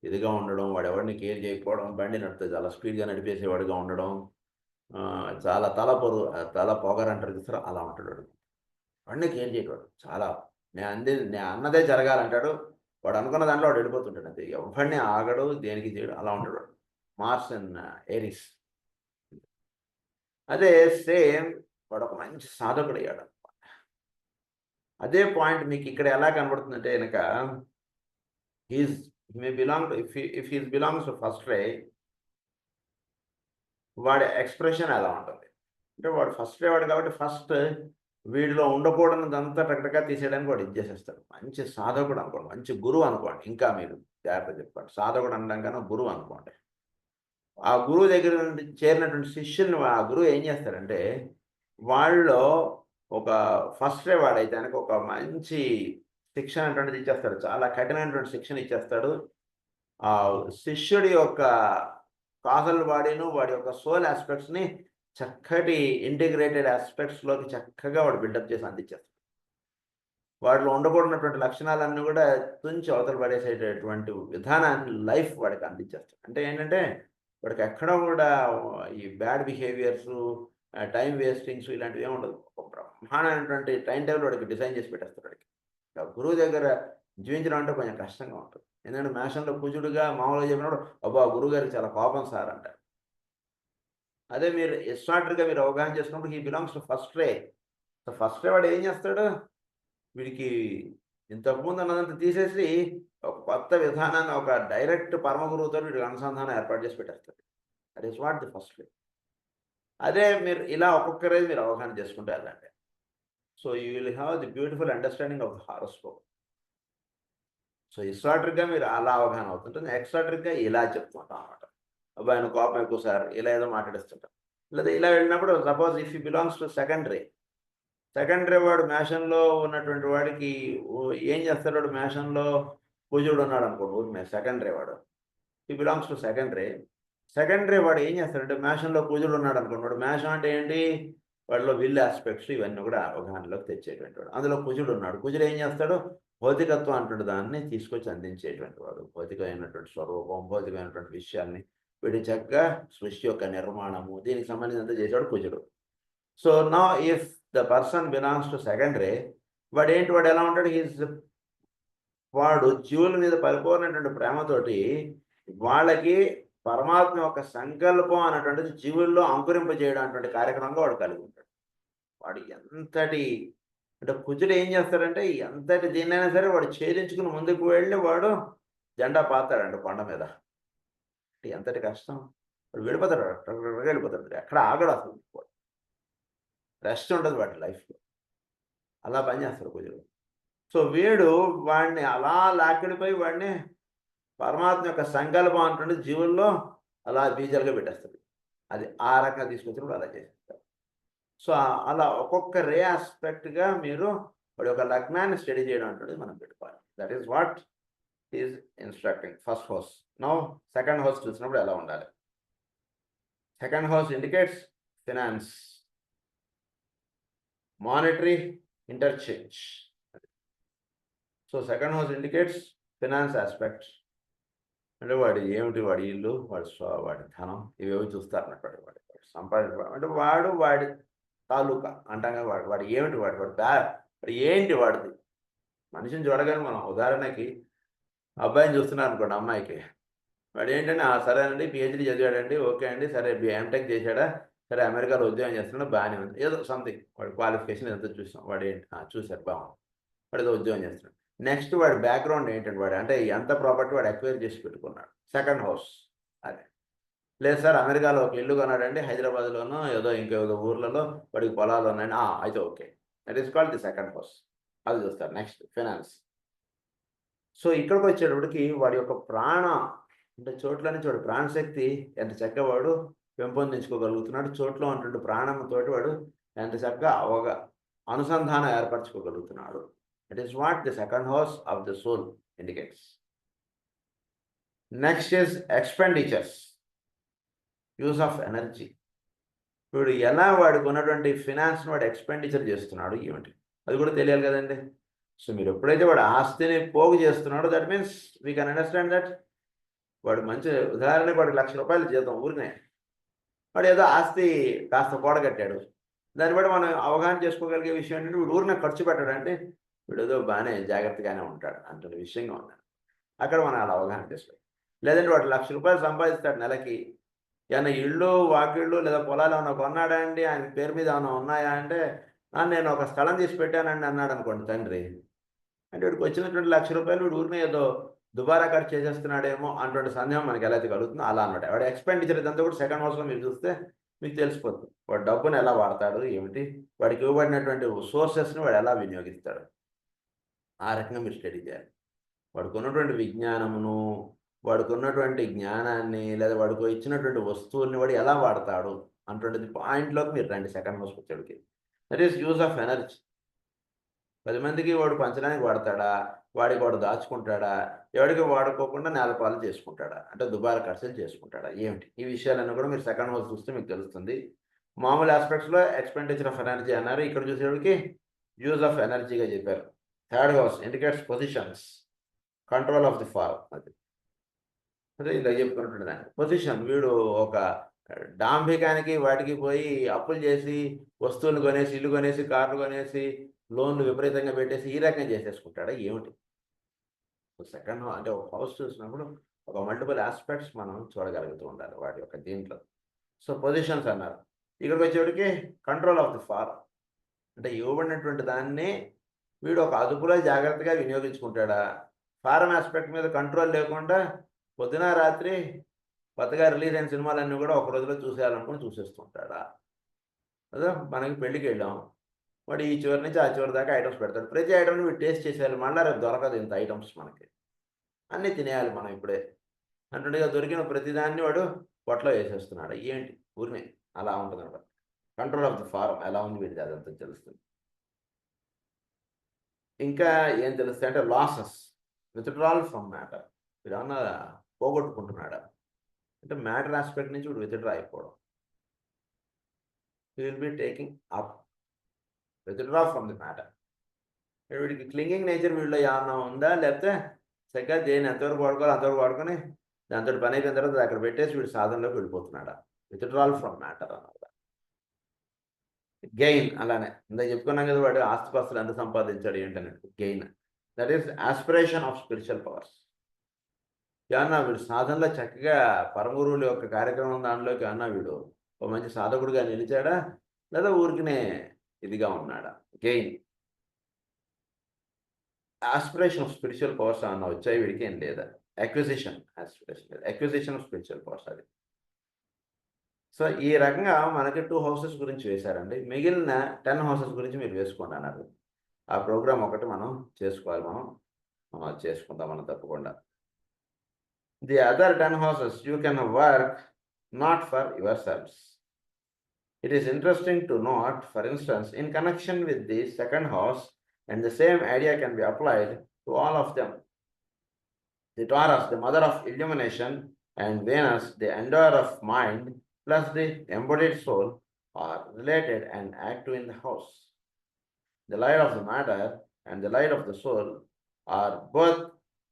ఇదిగా ఉండడం, వాడు ఎవరిని కేర్ చేయకపోవడం, బండి నడిపితే చాలా స్పీడ్గా నడిపేసేవాడుగా ఉండడం, చాలా తల పొగరంటారు చూస్తారా, అలా ఉంటాడు వాడు. వాడిని కేర్ చేయవాడు చాలా, నేను అన్నదే జరగాలంటాడు. వాడు అనుకున్న దాంట్లో వాడు వెళ్ళిపోతుంటాడు అంతే, ఎవరిని ఆగడు, దేనికి చేయడు, అలా ఉంటాడు వాడు. Mars and Aries. అదే సేమ్ వాడు ఒక మంచి సాధకుడు అయ్యాడు. అదే పాయింట్ మీకు ఇక్కడ ఎలా కనబడుతుందంటే కనుక, may belong to, if he belongs to first ray, వాడి ఎక్స్ప్రెషన్ ఎలా ఉంటుంది అంటే, వాడు ఫస్ట్ రే వాడు కాబట్టి ఫస్ట్ వీడిలో ఉండకూడదంతా టక్కగా తీసేయడానికి వాడు ఇచ్చేసేస్తాడు. మంచి సాధకుడు అనుకోండి, మంచి గురువు అనుకోండి, ఇంకా మీరు జాగ్రత్త చెప్పండి, సాధకుడు అనడం కన్నా గురువు అనుకోండి. ఆ గురువు దగ్గర నుండి చేరినటువంటి శిష్యుల్ని ఆ గురువు ఏం చేస్తాడంటే, వాళ్ళలో ఒక ఫస్ట్ రే వాడైతే ఆయనకు ఒక మంచి శిక్షణ అటువంటిది ఇచ్చేస్తాడు, చాలా కఠినమైనటువంటి శిక్షణ ఇచ్చేస్తాడు. ఆ శిష్యుడి యొక్క కాజల్ బాడీను, వాడి యొక్క సోల్ ఆస్పెక్ట్స్ని చక్కటి ఇంటిగ్రేటెడ్ ఆస్పెక్ట్స్లోకి చక్కగా వాడు బిల్డప్ చేసి అందించేస్తాడు. వాటిలో ఉండకూడనటువంటి లక్షణాలన్నీ కూడా తుంచి అవతల పడేసేటటువంటి విధానాన్ని లైఫ్ వాడికి అందించేస్తాడు. అంటే ఏంటంటే వాడికి ఎక్కడ కూడా ఈ బ్యాడ్ బిహేవియర్స్, టైం వేస్టింగ్స్ ఇలాంటివి ఏమి ఉండదు. ఒక బ్రహ్మాండమైనటువంటి టైం టేబుల్ వాడికి డిజైన్ చేసి పెట్టేస్తాడు. వాడికి గురువు దగ్గర జీవించడం అంటే కొంచెం కష్టంగా ఉంటుంది. ఎందుకంటే మేషంలో కుజుడుగా మామూలుగా చెప్పినప్పుడు అబ్బా గురువు గారికి చాలా కోపం సార్ అంటారు. అదే మీరు ఎస్టార్టర్గా మీరు అవగాహన చేసుకున్నప్పుడు he belongs to first ray. So first ray వాడు ఏం చేస్తాడు, వీడికి ఇంతకుముందు అన్నదంతా తీసేసి ఒక కొత్త విధానాన్ని, ఒక డైరెక్ట్ పరమగురువుతో వీడికి అనుసంధానం ఏర్పాటు చేసి పెట్టేస్తాడు. That is what the first ray. అదే మీరు ఇలా ఒక్కొక్కరేది మీరు అవగాహన చేసుకుంటూ వెళ్ళండి. So you will have the beautiful understanding of the horoscope. So ఎక్స్ట్రాటర్గా మీరు అలా అవగాహన అవుతుంటుంది. ఎక్స్ట్రాటర్గా ఇలా చెప్తుంటాం అనమాట. అబ్బాయి ఆయన కోపం ఎక్కువ సార్, ఇలా ఏదో మాట్లాడిస్తుంటాం. లేదా ఇలా వెళ్ళినప్పుడు suppose if you belongs to second రే వాడు మేషంలో ఉన్నటువంటి వాడికి ఏం చేస్తాడు, వాడు మేషంలో కుజుడు ఉన్నాడు అనుకోండి, ఊరిమే సెకండ్ రే వాడు, ఈ బిలాంగ్స్ టు సెకండ్ రే వాడు ఏం చేస్తాడంటే మేషంలో కుజుడు ఉన్నాడు అనుకోండి, వాడు మేషం అంటే ఏంటి, వాడిలో విల్ ఆస్పెక్ట్స్ ఇవన్నీ కూడా అవగాహనలోకి తెచ్చేటువంటి వాడు. అందులో కుజుడు ఉన్నాడు. కుజుడు ఏం చేస్తాడు, భౌతికత్వం అంటున్న దాన్ని తీసుకొచ్చి అందించేటువంటి వాడు. భౌతికమైనటువంటి స్వరూపం, భౌతికమైనటువంటి విషయాల్ని వీడి చక్కగా సృష్టి యొక్క నిర్మాణము, దీనికి సంబంధించినంత చేసేవాడు కుజుడు. సో నా if the person belongs to secondary, వాడు ఎలా ఉంటాడు, వాడు జీవుల మీద పరిపూర్ణమైనటువంటి ప్రేమతోటి వాళ్ళకి పరమాత్మ యొక్క సంకల్పం అన్నటువంటిది జీవుల్లో అంకురింపజేయడం అటువంటి కార్యక్రమంగా వాడు కలిగి ఉంటాడు. వాడు ఎంతటి అంటే కుజుడు ఏం చేస్తాడంటే ఎంతటి దీన్నైనా సరే వాడు ఛేదించుకుని ముందుకు వెళ్ళి వాడు జెండా పాతాడంట కొండ మీద. ఎంతటి కష్టం, వాడు వెళ్ళిపోతాడు, వెళ్ళిపోతాడు, ఎక్కడ ఆగడు అసలు. రెస్ట్ ఉండదు వాడి లైఫ్లో, అలా పనిచేస్తాడు కుజుడు. సో వీడు వాడిని అలా లాక్కిడిపోయి వాడిని పరమాత్మ యొక్క సంకల్పం అంటుండే జీవుల్లో అలా బీజాలుగా పెట్టేస్తాడు. అది ఆ రకంగా తీసుకొచ్చినప్పుడు అలా చేసేస్తారు. సో అలా ఒక్కొక్క రే ఆస్పెక్ట్గా మీరు వాడి యొక్క లగ్నాన్ని స్టడీ చేయడం అంటుంది మనం పెట్టుకోవాలి. That is what is instructing first house. Now second house చూసినప్పుడు ఎలా ఉండాలి. Second house indicates finance, monetary interchange. So second house indicates finance aspect. అంటే వాడి ఇల్లు, వాడి ధనం, ఇవేవో చూస్తారన్నమాట. వాడి సంపాదించడం అంటే వాడి తాలూకా అంటాం కదా. వాడు ఏమిటి, వాడు ఏంటి వాడిది. మనిషిని చూడగానే మనం ఉదాహరణకి అబ్బాయిని చూస్తున్నారు అనుకోండి, అమ్మాయికి వాడు ఏంటంటే సరేనండి పిహెచ్డీ చదివాడండి, ఓకే అండి, సరే ఎంటెక్ చేశాడా, సరే అమెరికాలో ఉద్యోగం చేస్తున్నాడు, బాగానే ఉంది, ఏదో సంథింగ్ వాడి క్వాలిఫికేషన్ ఎంతో చూసాం, వాడు ఏంటి చూశారు బాగుంది, వాడు ఏదో ఉద్యోగం చేస్తున్నాడు. నెక్స్ట్ వాడి బ్యాక్గ్రౌండ్ ఏంటంటే వాడు అంటే ఎంత ప్రాపర్టీ వాడు ఎక్వైర్ చేసి పెట్టుకున్నాడు, సెకండ్ హౌస్ అది. లేదు సార్ అమెరికాలో ఒక ఇల్లు కొన్నాడండి, హైదరాబాద్లోనో ఏదో ఇంకేదో ఊర్లలో వాడికి పొలాలు ఉన్నాయండి, అయితే okay, that is called the second house, అది చూస్తారు. Next finance. సో ఇక్కడికి వచ్చేటప్పటికి వాడి యొక్క అంటే చోట్ల నుంచి వాడు ప్రాణశక్తి ఎంత చక్కగా వాడు పెంపొందించుకోగలుగుతున్నాడు, చోట్లో ఉంటుండే ప్రాణంతో వాడు ఎంత చక్కగా అనుసంధానం ఏర్పరచుకోగలుగుతున్నాడు. That is what the second house of the soul indicates. Next is expenditures, use of energy. వీడు ఎలా వాడికి ఉన్నటువంటి ఫినాన్స్ని వాడు ఎక్స్పెండిచర్ చేస్తున్నాడు ఏమిటి అది కూడా తెలియాలి కదండి. సో మీరు ఎప్పుడైతే వాడు ఆస్తిని పోగు చేస్తున్నాడో that means we can understand that వాడు మంచి ఉదాహరణకి వాడికి ₹1,00,000 జీతం ఊరినే, వాడు ఏదో ఆస్తి కాస్త కూడగట్టాడు, దాన్ని బట్టి మనం అవగాహన చేసుకోగలిగే విషయం ఏంటంటే వీడు ఊరినే ఖర్చు పెట్టాడంటే వీడు ఏదో బాగానే జాగ్రత్తగానే ఉంటాడు అంటున్న విషయంగా ఉన్నాడు. అక్కడ మనం అలా అవగాహన చేసుకోవాలి. లేదంటే వాడు ₹1,00,000 సంపాదిస్తాడు నెలకి, ఏమైనా ఇళ్ళు వాకిళ్ళు లేదా పొలాలు ఏమైనా కొన్నాడా అండి, ఆయన పేరు మీద ఏమైనా ఉన్నాయా అంటే నేను ఒక స్థలం తీసి పెట్టానండి అన్నాడు అనుకోండి తండ్రి, అంటే వీడికి వచ్చినటువంటి ₹1,00,000 వీడు ఊరినే ఏదో దుబారా ఖర్చు చేసేస్తున్నాడేమో అటువంటి సందేహం మనకి ఎలా అయితే కలుగుతుందో అలా అనమాట. వాడు ఎక్స్పెండిచర్ ఇదంతా కూడా సెకండ్ హౌస్లో మీరు చూస్తే మీకు తెలిసిపోతుంది. వాడు డబ్బును ఎలా వాడతాడు ఏమిటి, వాడికి ఇవ్వబడినటువంటి సోర్సెస్ని వాడు ఎలా వినియోగిస్తాడు, ఆ రకంగా మీరు స్టడీ చేయాలి. వాడికి ఉన్నటువంటి విజ్ఞానమును, వాడికి ఉన్నటువంటి జ్ఞానాన్ని, లేదా వాడికి ఇచ్చినటువంటి వస్తువుల్ని వాడు ఎలా వాడతాడు అటువంటిది పాయింట్లోకి మీరు రండి సెకండ్ హౌస్కి వచ్చేటికి. That is use of energy. 10 మందికి వాడు పంచడానికి వాడతాడా, వాడికి వాడు దాచుకుంటాడా, ఎవరికి వాడుకోకుండా నేలపాలు చేసుకుంటాడా, అంటే దుబారా ఖర్చులు చేసుకుంటాడా ఏమిటి, ఈ విషయాలన్నీ కూడా మీరు సెకండ్ హౌస్ చూస్తే మీకు తెలుస్తుంది. మామూలు ఆస్పెక్ట్స్లో ఎక్స్పెండిచర్ ఆఫ్ ఎనర్జీ అన్నారు, ఇక్కడ చూసేవాడికి యూజ్ ఆఫ్ ఎనర్జీగా చెప్పారు. Third house indicates positions, control of the form. అది అదే ఇలా చెప్పుకుంటుండే దాన్ని పొజిషన్. వీడు ఒక డాంభికానికి వాటికి పోయి అప్పులు చేసి వస్తువులు కొనేసి, ఇల్లు కొనేసి, కార్లు కొనేసి, లోన్లు విపరీతంగా పెట్టేసి ఈ రకంగా చేసేసుకుంటాడా ఏమిటి. సెకండ్ అంటే ఒక హౌస్ చూసినప్పుడు ఒక మల్టిపుల్ ఆస్పెక్ట్స్ మనం చూడగలుగుతూ ఉండాలి వాటి యొక్క దీంట్లో. సో పొజిషన్స్ అన్నారు. ఇక్కడికి వచ్చేవాడికి కంట్రోల్ ఆఫ్ ది ఫార్మ్, అంటే ఇవ్వబడినటువంటి దాన్ని వీడు ఒక అదుపులో జాగ్రత్తగా వినియోగించుకుంటాడా, ఫారం ఆస్పెక్ట్ మీద కంట్రోల్ లేకుండా పొద్దున రాత్రి కొత్తగా రిలీజ్ అయిన సినిమాలన్నీ కూడా ఒక రోజులో చూసేయాలనుకుని చూసేస్తుంటాడా. అదే మనకి పెళ్ళికి వెళ్ళాం, వాడు ఈ చివరి నుంచి ఆ చివరి దాకా ఐటమ్స్ పెడతాడు, ప్రతి ఐటమ్ని వీడు టేస్ట్ చేసేయాలి, మళ్ళీ రేపు దొరకదు ఇంత ఐటమ్స్, మనకి అన్నీ తినేయాలి మనం ఇప్పుడే అంటుండగా దొరికిన ప్రతిదాన్ని వాడు పొట్లో వేసేస్తున్నాడు ఏంటి ఊరినే అలా ఉంటుంది అనమాట. కంట్రోల్ ఆఫ్ ది ఫారం ఎలా ఉంది వీడిది అదంతా తెలుస్తుంది. ఇంకా ఏం తెలుస్తాయి అంటే లాసెస్, విత్డ్రాల్ ఫ్రమ్ మ్యాటర్. వీడు ఏమన్నా పోగొట్టుకుంటున్నాడా అంటే మ్యాటర్ ఆస్పెక్ట్ నుంచి వీడు విత్డ్రా అయిపోవడం. He will be taking up, withdraw from the matter. వీడికి క్లింగింగ్ నేచర్ వీళ్ళలో ఏమన్నా ఉందా, లేకపోతే చక్కగా దేని ఎంతవరకు వాడుకోవాలి అంతవరకు వాడుకొని దాంతో పని అయిపోయిన తర్వాత అక్కడ పెట్టేసి వీడు సాధనలోకి వెళ్ళిపోతున్నాడా. విత్డ్రాల్ ఫ్రమ్ మ్యాటర్ అన్నమాట. గెయిన్ అలానే ఇందాక చెప్పుకున్నాం కదా, వాడు ఆస్తిపాస్తులు ఎంత సంపాదించాడు ఏంటని. Gain, that is aspiration of spiritual powers. ఏమన్నా వీడు సాధనలో చక్కగా పరమగురువుల యొక్క కార్యక్రమం దానిలోకి ఏమన్నా వీడు ఒక మంచి సాధకుడిగా నిలిచాడా, లేదా ఊరికినే ఇదిగా ఉన్నాడా? Gain, aspiration of spiritual powers ఏమన్నా వచ్చాయి వీడికి ఏం లేదా? Acquisition, acquisition of spiritual powers అది. సో ఈ రకంగా మనకి 2 హౌసెస్ గురించి వేశారండి. మిగిలిన 10 హౌసెస్ గురించి మీరు వేసుకోండి అన్నారు. ఆ ప్రోగ్రామ్ ఒకటి మనం చేసుకోవాలి, మనం చేసుకుందాం మనం తప్పకుండా. The other 10 houses you can work not for yourselves. It is interesting to note, for instance, in connection with the second house, and the same idea can be applied to all of them. The Taurus, the mother of illumination, and Venus, the endower of mind, plus the embodied soul, are related and active in the house. The light of the matter and the light of the soul are both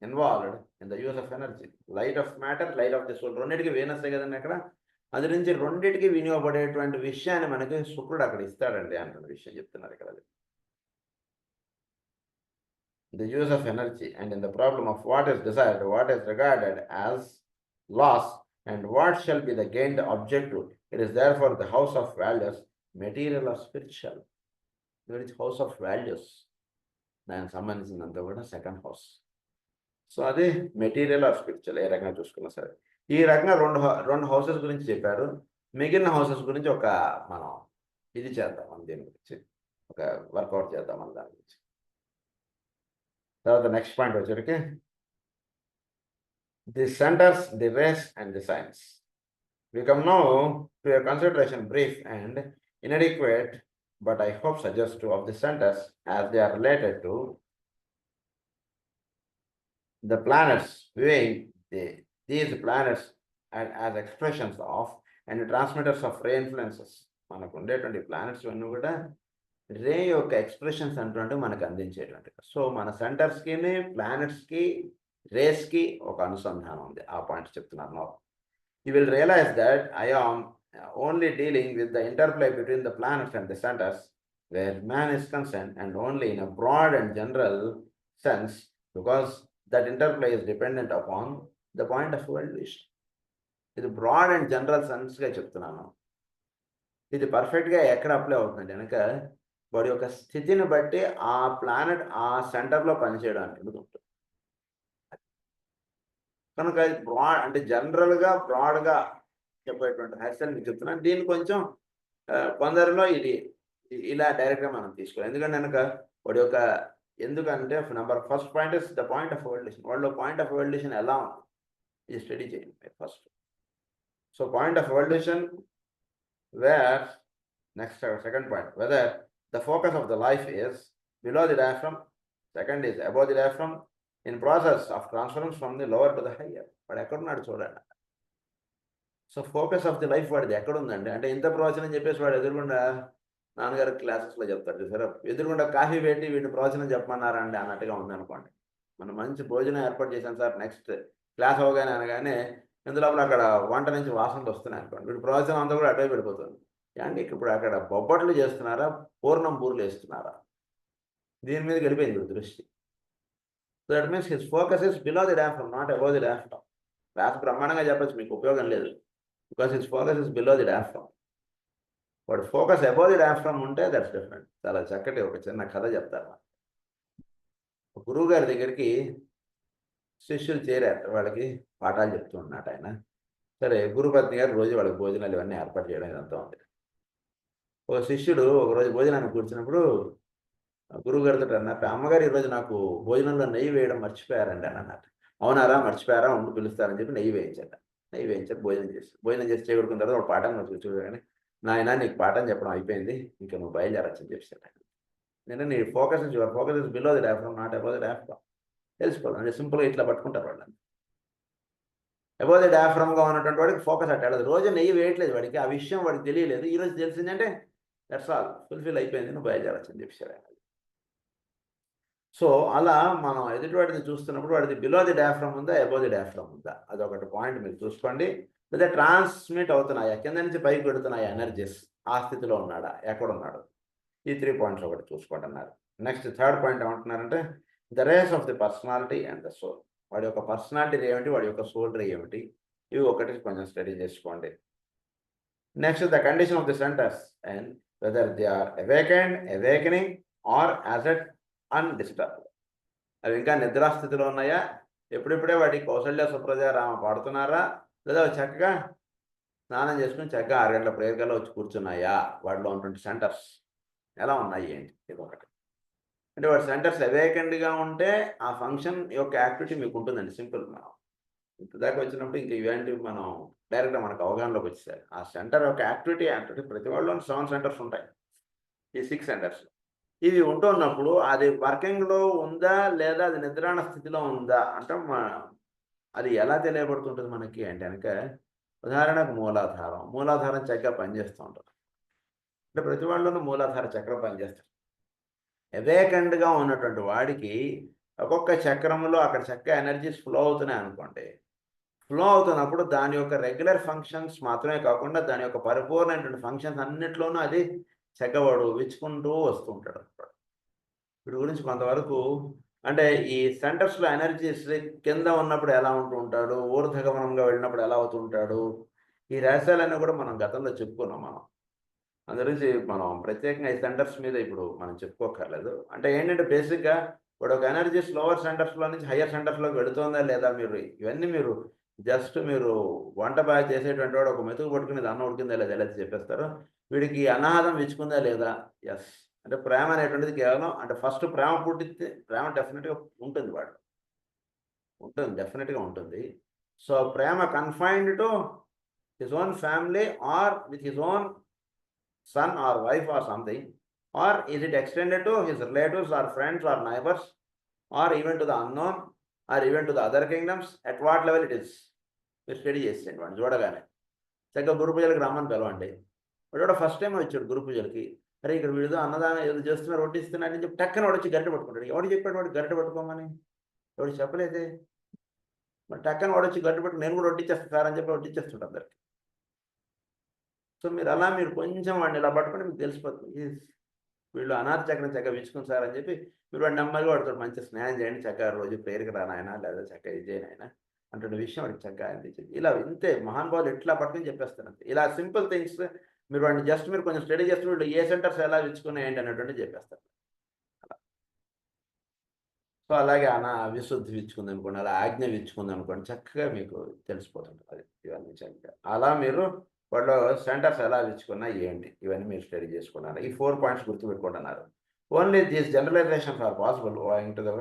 involved in the use of energy. Light of matter, light of the soul, రెండింటికి వీనసే కదండి అక్కడ. అది నుంచి రెండింటికి వినియోగపడేటువంటి విషయాన్ని మనకి శుక్రుడు అక్కడ ఇస్తాడండి అంటున్న విషయం చెప్తున్నారు ఇక్కడ. The use of energy and in the problem of what is desired, what is regarded as loss and what shall be the gained objective. It is there for the house of values, material of spiritual. It is house of values, దానికి సంబంధించినంత కూడా second house. So అది material of spiritual ఏ రకంగా చూసుకున్నా సరే. ఈ రకంగా రెండు హౌసెస్ గురించి చెప్పారు. మిగిలిన హౌసెస్ గురించి ఒక మనం ఇది చేద్దాం, మనం దీని గురించి ఒక వర్కౌట్ చేద్దాం మన దాని గురించి. తర్వాత నెక్స్ట్ పాయింట్ వచ్చేటికి the centres, the rays and the signs. We come now to a consideration brief and inadequate, but I hope suggestive of the centers as they are related to the planets, viewing these planets as expressions of and transmitters of ray influences. మనకు ఉండేటువంటి planets అన్నీ కూడా రే యొక్క expressions అంటుంటే మనకు అందించేటువంటి. So మన సెంటర్స్కి, ప్లానెట్స్కి, రేస్కి ఒక అనుసంధానం ఉంది. ఆ పాయింట్స్ చెప్తున్నారు. You will realize that I am only dealing with the interplay between the planets and the centers where man is concerned, and only in a broad and general sense, because that interplay is dependent upon the point of evolution. ఇది broad and general సెన్స్గా చెప్తున్నాను. ఇది పర్ఫెక్ట్గా ఎక్కడ apply అవుతుంది కనుక వాడి యొక్క స్థితిని బట్టి ఆ ప్లానెట్ ఆ సెంటర్లో పనిచేయడానికి ఉంటుంది కనుక ఇది బ్రాడ్ అంటే జనరల్గా బ్రాడ్గా చెప్పేటువంటి హ్యాక్సన్ మీకు చెప్తున్నాను. దీన్ని కొంచెం కొందరిలో ఇది ఇలా డైరెక్ట్గా మనం తీసుకోవాలి. ఎందుకంటే కనుక వాడి యొక్క ఎందుకంటే first point is the point of evolution. వాళ్ళ పాయింట్ ఆఫ్ ఎవల్యూషన్ ఎలా ఉంది ఇది స్టడీ చేయండి first. So point of evolution where next second point whether the focus of the life is below the diaphragm, second is above the diaphragm in process of transference from the lower to the higher. వాడు ఎక్కడున్నాడు చూడండి. So focus of the life వాడిది ఎక్కడుందండి అంటే ఇంత ప్రవచనం చెప్పేసి వాడు ఎదురుగుండా నాన్నగారు క్లాసెస్లో చెప్తాడు సరే, ఎదురుగుండా కాఫీ పెట్టి వీడిని ప్రవచనం చెప్పమన్నారండి అన్నట్టుగా ఉందనుకోండి. మనం మంచి భోజనం ఏర్పాటు చేశాం సార్, నెక్స్ట్ క్లాస్ అవగానే అనగానే ఇందులో అక్కడ వంట నుంచి వాసనలు వస్తున్నాయి అనుకోండి, వీడి ప్రవచనం అంతా కూడా అటే పడిపోతుంది. అంటే ఇప్పుడు అక్కడ బొబ్బట్లు చేస్తున్నారా, పూర్ణం బూర్లు వేస్తున్నారా, దీని మీద గడిపోయింది దృష్టి. So that means his focus is below the diaphragm, not above the diaphragm. Class బ్రహ్మాండంగా చెప్పచ్చు, మీకు ఉపయోగం లేదు. Because his focus is below the diaphragm. వాడు ఫోకస్ అబౌవ్ ది డయాఫ్రమ్ ఉంటే దట్స్ డిఫరెంట్. చాలా చక్కటి ఒక చిన్న కథ చెప్తారు. గురువు గారి దగ్గరికి శిష్యులు చేరారు, వాళ్ళకి పాఠాలు చెప్తూ ఉన్నాడు ఆయన. సరే, గురుపత్ని గారు రోజు వాళ్ళకి భోజనాలు ఇవన్నీ ఏర్పాటు చేయడం ఇదంతా ఉంది. ఒక శిష్యుడు ఒకరోజు భోజనాన్ని కూర్చున్నప్పుడు గురువు గారితో అన్నట్టు, అమ్మగారు ఈరోజు నాకు భోజనంలో నెయ్యి వేయడం మర్చిపోయారండి అని అన్నట్టు. అవునారా, మర్చిపోయారా, ఉండి పిలుస్తారని చెప్పి నెయ్యి వేయించాడు. నెయ్యి వేయించారు, భోజనం చేసి చేయగొడుకున్న తర్వాత ఒక పాఠం చూడగానే, నాయన నీకు పాఠం చెప్పడం అయిపోయింది, ఇంకా నువ్వు బయలుదేరచ్చని చెప్పాడు. నేను నీ focus is below the diaphragm, not above the diaphragm. తెలుసుకోవాలి అంటే సింపుల్గా ఇట్లా పట్టుకుంటారు వాళ్ళని. అబౌవ్ ది డయాఫ్రమ్గా ఉన్నటువంటి వాడికి ఫోకస్ అట్టాడు. రోజు నెయ్యి వేయట్లేదు వాడికి, ఆ విషయం వాడికి తెలియలేదు. ఈరోజు తెలిసిందంటే దట్స్ ఆల్, ఫుల్ఫిల్ అయిపోయింది, నువ్వు బయలుదేరచ్చని చెప్పాడు. సో అలా మనం ఎదుటి వాటిని చూస్తున్నప్పుడు వాడిది బిలో ది డయాఫ్రమ్ ఉందా, అబౌవ్ ది డయాఫ్రమ్ ఉందా, అదొకటి పాయింట్ మీరు చూసుకోండి. లేదా ట్రాన్స్మిట్ అవుతున్నాయా, కింద నుంచి పైకి పెడుతున్నాయా ఎనర్జీస్, ఆ స్థితిలో ఉన్నాడా, ఎక్కడున్నాడు, ఈ 3 పాయింట్స్ ఒకటి చూసుకోండి అన్నారు. నెక్స్ట్ థర్డ్ పాయింట్ ఏమంటున్నారంటే the rays of the personality and the soul. వాడి యొక్క పర్సనాలిటీ ఏమిటి, వాడి యొక్క సోల్ రే ఏమిటి, ఇవి ఒకటి కొంచెం స్టడీ చేసుకోండి. Next the condition of the centres and whether they are awakening or as yet undisturbed. అవి ఇంకా నిద్రాస్థితిలో ఉన్నాయా, ఎప్పుడిప్పుడే వాటి కౌసల్య సుప్రజ రామ పాడుతున్నారా, లేదా చక్కగా స్నానం చేసుకుని చక్కగా 6 గంటల ప్రేయర్ కల్లా వచ్చి కూర్చున్నాయా, వాటిలో ఉన్నటువంటి సెంటర్స్ ఎలా ఉన్నాయి ఏంటి, ఇది ఒకటి. అంటే వాటి సెంటర్స్ అవేకెండ్గా ఉంటే ఆ ఫంక్షన్ యొక్క యాక్టివిటీ మీకు ఉంటుందండి. సింపుల్. మనం ఇంతదాకా వచ్చినప్పుడు ఇంక ఇవేంటి మనం డైరెక్ట్గా మనకు అవగాహనలోకి వచ్చేసారు. ఆ సెంటర్ యొక్క యాక్టివిటీ ప్రతి వాళ్ళలో 7 సెంటర్స్ ఉంటాయి, ఈ 6 సెంటర్స్. ఇవి ఉంటున్నప్పుడు అది వర్కింగ్లో ఉందా లేదా అది నిద్రాణ స్థితిలో ఉందా అంటే అది ఎలా తెలియబడుతుంటుంది మనకి అంటే కనుక, ఉదాహరణకు మూలాధారం చక్కగా పనిచేస్తూ ఉంటుంది. అంటే ప్రతి వాళ్ళలోనూ మూలాధార చక్రం పనిచేస్తుంది. అవేకెండ్గా ఉన్నటువంటి వాడికి ఒక్కొక్క చక్రంలో అక్కడ చక్కగా ఎనర్జీస్ ఫ్లో అవుతున్నాయి అనుకోండి. ఫ్లో అవుతున్నప్పుడు దాని యొక్క రెగ్యులర్ ఫంక్షన్స్ మాత్రమే కాకుండా దాని యొక్క పరిపూర్ణమైనటువంటి ఫంక్షన్స్ అన్నిట్లోనూ అది చక్కవాడు విచ్చుకుంటూ వస్తూ ఉంటాడు. వీటి గురించి కొంతవరకు అంటే ఈ సెంటర్స్లో ఎనర్జీస్ కింద ఉన్నప్పుడు ఎలా ఉంటూ ఉంటాడు, ఊర్ధగమనంగా వెళ్ళినప్పుడు ఎలా అవుతూ ఉంటాడు, ఈ రహస్యాలన్నీ కూడా మనం గతంలో చెప్పుకున్నాం. అందు గురించి మనం ప్రత్యేకంగా ఈ సెంటర్స్ మీద ఇప్పుడు మనం చెప్పుకోకర్లేదు. అంటే ఏంటంటే బేసిక్గా ఇప్పుడు ఒక ఎనర్జీస్ లోవర్ సెంటర్స్లో నుంచి హయ్యర్ సెంటర్స్లోకి వెళుతుందా లేదా, ఇవన్నీ జస్ట్ మీరు వంట బాగా చేసేటువంటి వాడు ఒక మెతుకు పట్టుకుని అన్నం ఉడికిందా లేదా ఎలా చెప్పేస్తారు. వీడికి అనాహతం విచ్చుకుందా లేదా, ఎస్. అంటే ప్రేమ అనేటువంటిది కేవలం అంటే ఫస్ట్ ప్రేమ పుట్టితే ప్రేమ డెఫినెట్గా ఉంటుంది, వాడు ఉంటుంది, డెఫినెట్గా ఉంటుంది. సో ప్రేమ confined to his own family or with his own son or wife or something, or is it extended to his relatives or friends or neighbors, or even to the unknown, or even to the other kingdoms? At what level it is? మీరు study చేసేయండి. వాడిని చూడగానే చక్కగా గురు పూజలకు రమ్మని పిలవండి. వాడు కూడా ఫస్ట్ టైం వచ్చాడు గురు పూజలకి, అరే ఇక్కడ వీడితో అన్నదానం ఏదో చేస్తున్నారు, వడ్డిస్తున్నాడు అని చెప్పి టక్కన వాడు వచ్చి గరిటె పట్టుకుంటాడు. ఎవడు చెప్పాడు వాడు గరిటె పట్టుకోమని? ఎవడు చెప్పలేదే. మరి టక్కన వాడు వచ్చి గరిటె పట్టుకుని నేను కూడా వడ్డించేస్తాను సార్ అని చెప్పి వడ్డించేస్తుంటాను అందరికి. సో మీరు కొంచెం వాడిని ఇలా పట్టుకుంటే మీకు తెలిసిపోతుంది, వీళ్ళు అనాథ చక్రం చక్కగా విచ్చుకుని సార్ అని చెప్పి మీరు వాడిని నెమ్మదిగా వాడితో మంచి స్నానం చేయండి, చక్కగా రోజు ప్రేయర్కి రానాయన లేదా చక్కగా ఇది చేయనైనా అంటున్న విషయం వాడికి చక్కగా అనిపించింది. ఇలా ఇంతే మహానుభావులు ఇట్లా పట్టుకుని చెప్పేస్తారు అంతే. ఇలా సింపుల్ థింగ్స్ మీరు వాడిని జస్ట్ మీరు కొంచెం స్టడీ చేస్తే వీళ్ళు ఏ సెంటర్స్ ఎలా విచ్చుకున్నాయండి అన్నటువంటి చెప్పేస్తారు. సో అలాగే విశుద్ధి విచ్చుకుంది అనుకోండి, అలా ఆజ్ఞ విచ్చుకుంది అనుకోండి, చక్కగా మీకు తెలిసిపోతుంది అది. ఇవన్నీ చక్కగా అలా మీరు వాటిలో సెంటర్స్ ఎలా విచ్చుకున్నా ఏంటి ఇవన్నీ మీరు స్టడీ చేసుకున్నారు. ఈ 4 పాయింట్స్ గుర్తుపెట్టుకుంటున్నారు. Only these generalisations are possible owing to the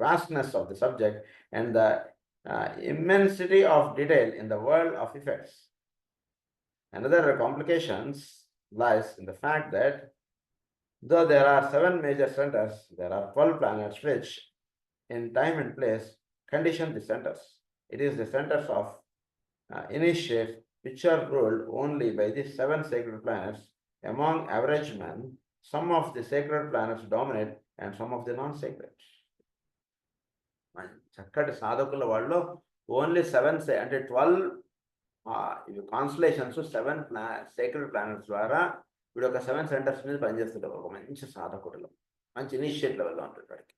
vastness of the subject and the immensity of detail in the world of effects. Another complications lies in the fact that though there are 7 major centers, there are 12 planets which, in time and place, condition the centers. It is the centers of initiates which are ruled only by the 7 sacred planets. Among average men, some of the sacred planets dominate and some of the non-sacred. చక్కటి సాధకుల వాళ్ళు only 7 అంటే 12 constellations 7 sacred planets ద్వారా వీడు ఒక 7 centres మీద పనిచేస్తుంటారు. ఒక మంచి సాధకుడిలో మంచి ఇనిషియేట్ లెవెల్లో ఉంటుంది వాడికి.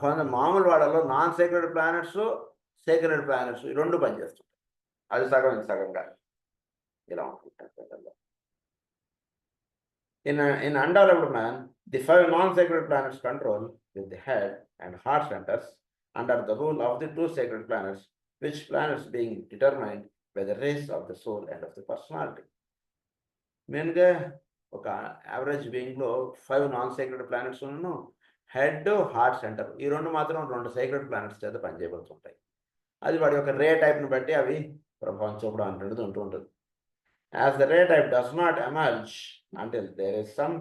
కొంత మామూలు వాళ్ళలో non sacred planets, sacred planets ఈ 2 పనిచేస్తుంటాయి. అది సగం ఇది సగం కాదు, ఇలా ఉంటుంది. In undeveloped man, the 5 non-sacred planets control with the head and heart centers under the rule of the 2 sacred planets, which planets being determined by the race of the soul and of the personality. మెయిన్గా ఒక average బీయింగ్లో 5 non-sacred planets ఉన్ను head heart center ఈ 2 మాత్రం 2 sacred planets చేత పనిచేయబడుతుంటాయి. అది వాడి యొక్క రే టైప్ని బట్టి అవి ప్రభావం చూపడం అనేది ఉంటుంది. As the ray type does not emerge until there is some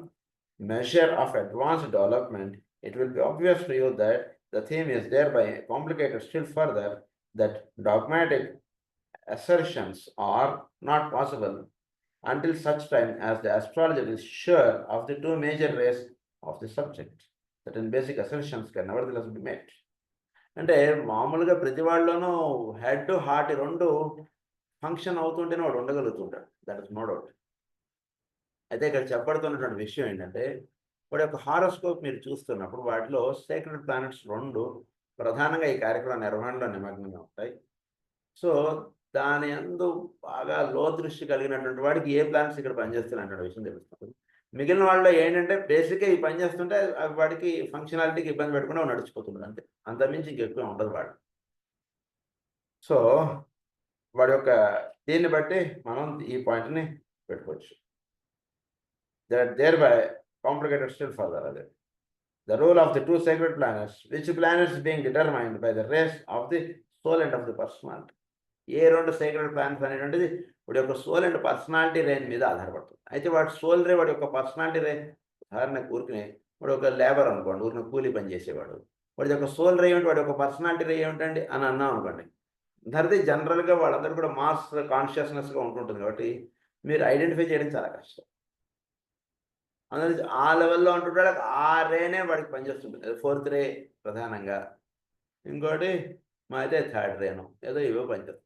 measure of advanced development, it will be obvious to you that the theme is thereby complicated still further, that dogmatic assertions are not possible until such time as the astrologer is sure of the 2 major rays of the subject. Certain basic assertions can nevertheless be made. అంటే మామూలుగా ప్రతి వాళ్ళలోనూ head heart 2 function అవుతుంటేనే వాడు ఉండగలుగుతుంటాడు. That is no doubt. అయితే ఇక్కడ చెప్పబడుతున్నటువంటి విషయం ఏంటంటే వాడి యొక్క హారోస్కోప్ మీరు చూస్తున్నప్పుడు వాటిలో సేక్రెడ్ ప్లానెట్స్ 2 ప్రధానంగా ఈ కార్యక్రమం నిర్వహణలో నిమగ్నంగా ఉంటాయి. సో దాని యందు బాగా దృష్టి కలిగినటువంటి వాడికి ఏ ప్లానెట్స్ ఇక్కడ పనిచేస్తున్నటువంటి విషయం తెలుస్తుంది. మిగిలిన వాళ్ళలో ఏంటంటే బేసిక్గా ఈ పని చేస్తుంటే వాడికి ఫంక్షనాలిటీకి ఇబ్బంది పెట్టకుండా నడిచిపోతుంది అంతే, అంతమించి ఇంకెక్కువ ఉండదు వాడు. సో వాడి యొక్క దీన్ని బట్టి మనం ఈ పాయింట్ని పెట్టుకోవచ్చు. thereby complicated still further. The role of the two sacred planets, which planets being determined by the race of the soul and of the personality. A 2 sacred planets అనేటువంటిది వాడి యొక్క సోల్ అండ్ పర్సనాలిటీ రేంజ్ మీద ఆధారపడుతుంది. అయితే వాడి soul రే వాడి యొక్క personality రే ఉదాహరణకు ఊరికనే వాడు ఒక లేబర్ అనుకోండి, ఊరిని కూలీ పని చేసేవాడు, వాడి యొక్క సోల్ రే ఏమిటి, వాడి యొక్క పర్సనాలిటీ రే ఏమిటండి అని అన్నాం అనుకోండి. ధరితే జనరల్గా వాళ్ళందరూ కూడా మాస్ కాన్షియస్నెస్గా ఉంటుంటుంది కాబట్టి మీరు ఐడెంటిఫై చేయడం చాలా కష్టం. అందులో ఆ లెవెల్లో ఉంటుంటాడు, ఆ రేనే వాడికి పనిచేస్తుంటుంది. 4th రే ప్రధానంగా, ఇంకోటి మా అయితే 3rd రేను ఏదో ఇవో పనిచేస్తుంది.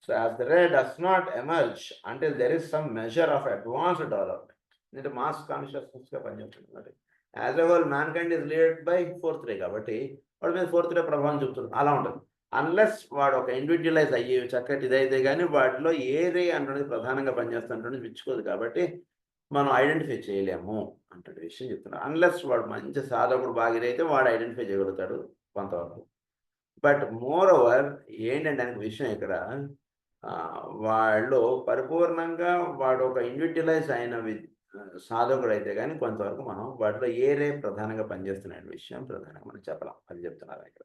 So as the ray does not emerge until there is some measure of advanced development, అంటే మాస్ కాన్షియస్నెస్గా పనిచేస్తుంది. మరి as a whole man kind is లీడెడ్ by 4th రే కాబట్టి వాడి మీద 4th రే ప్రభావం చూపుతుంది. అలా ఉంటుంది. అన్లెస్ వాడు ఒక ఇండివిజువలైజ్ అయ్యి చక్కటి ఇదైతే కానీ వాటిలో ఏ రే అనేది ప్రధానంగా పనిచేస్తుంటే విచ్చుకోదు కాబట్టి మనం ఐడెంటిఫై చేయలేము అంటే విషయం చెప్తున్నారు. అన్లెస్ వాడు మంచి సాధకుడు బాగిరైతే వాడు ఐడెంటిఫై చేయగలుగుతాడు కొంతవరకు. బట్ మోర్ ఓవర్ ఏంటంటే దానికి విషయం ఇక్కడ వాళ్ళు పరిపూర్ణంగా వాడు ఒక ఇండివిజువలైజ్ అయిన సాధకుడు అయితే కానీ కొంతవరకు మనం వాటిలో ఏ రే ప్రధానంగా పనిచేస్తున్న విషయం ప్రధానంగా మనం చెప్పలేం. అది చెప్తున్నారు ఇక్కడ.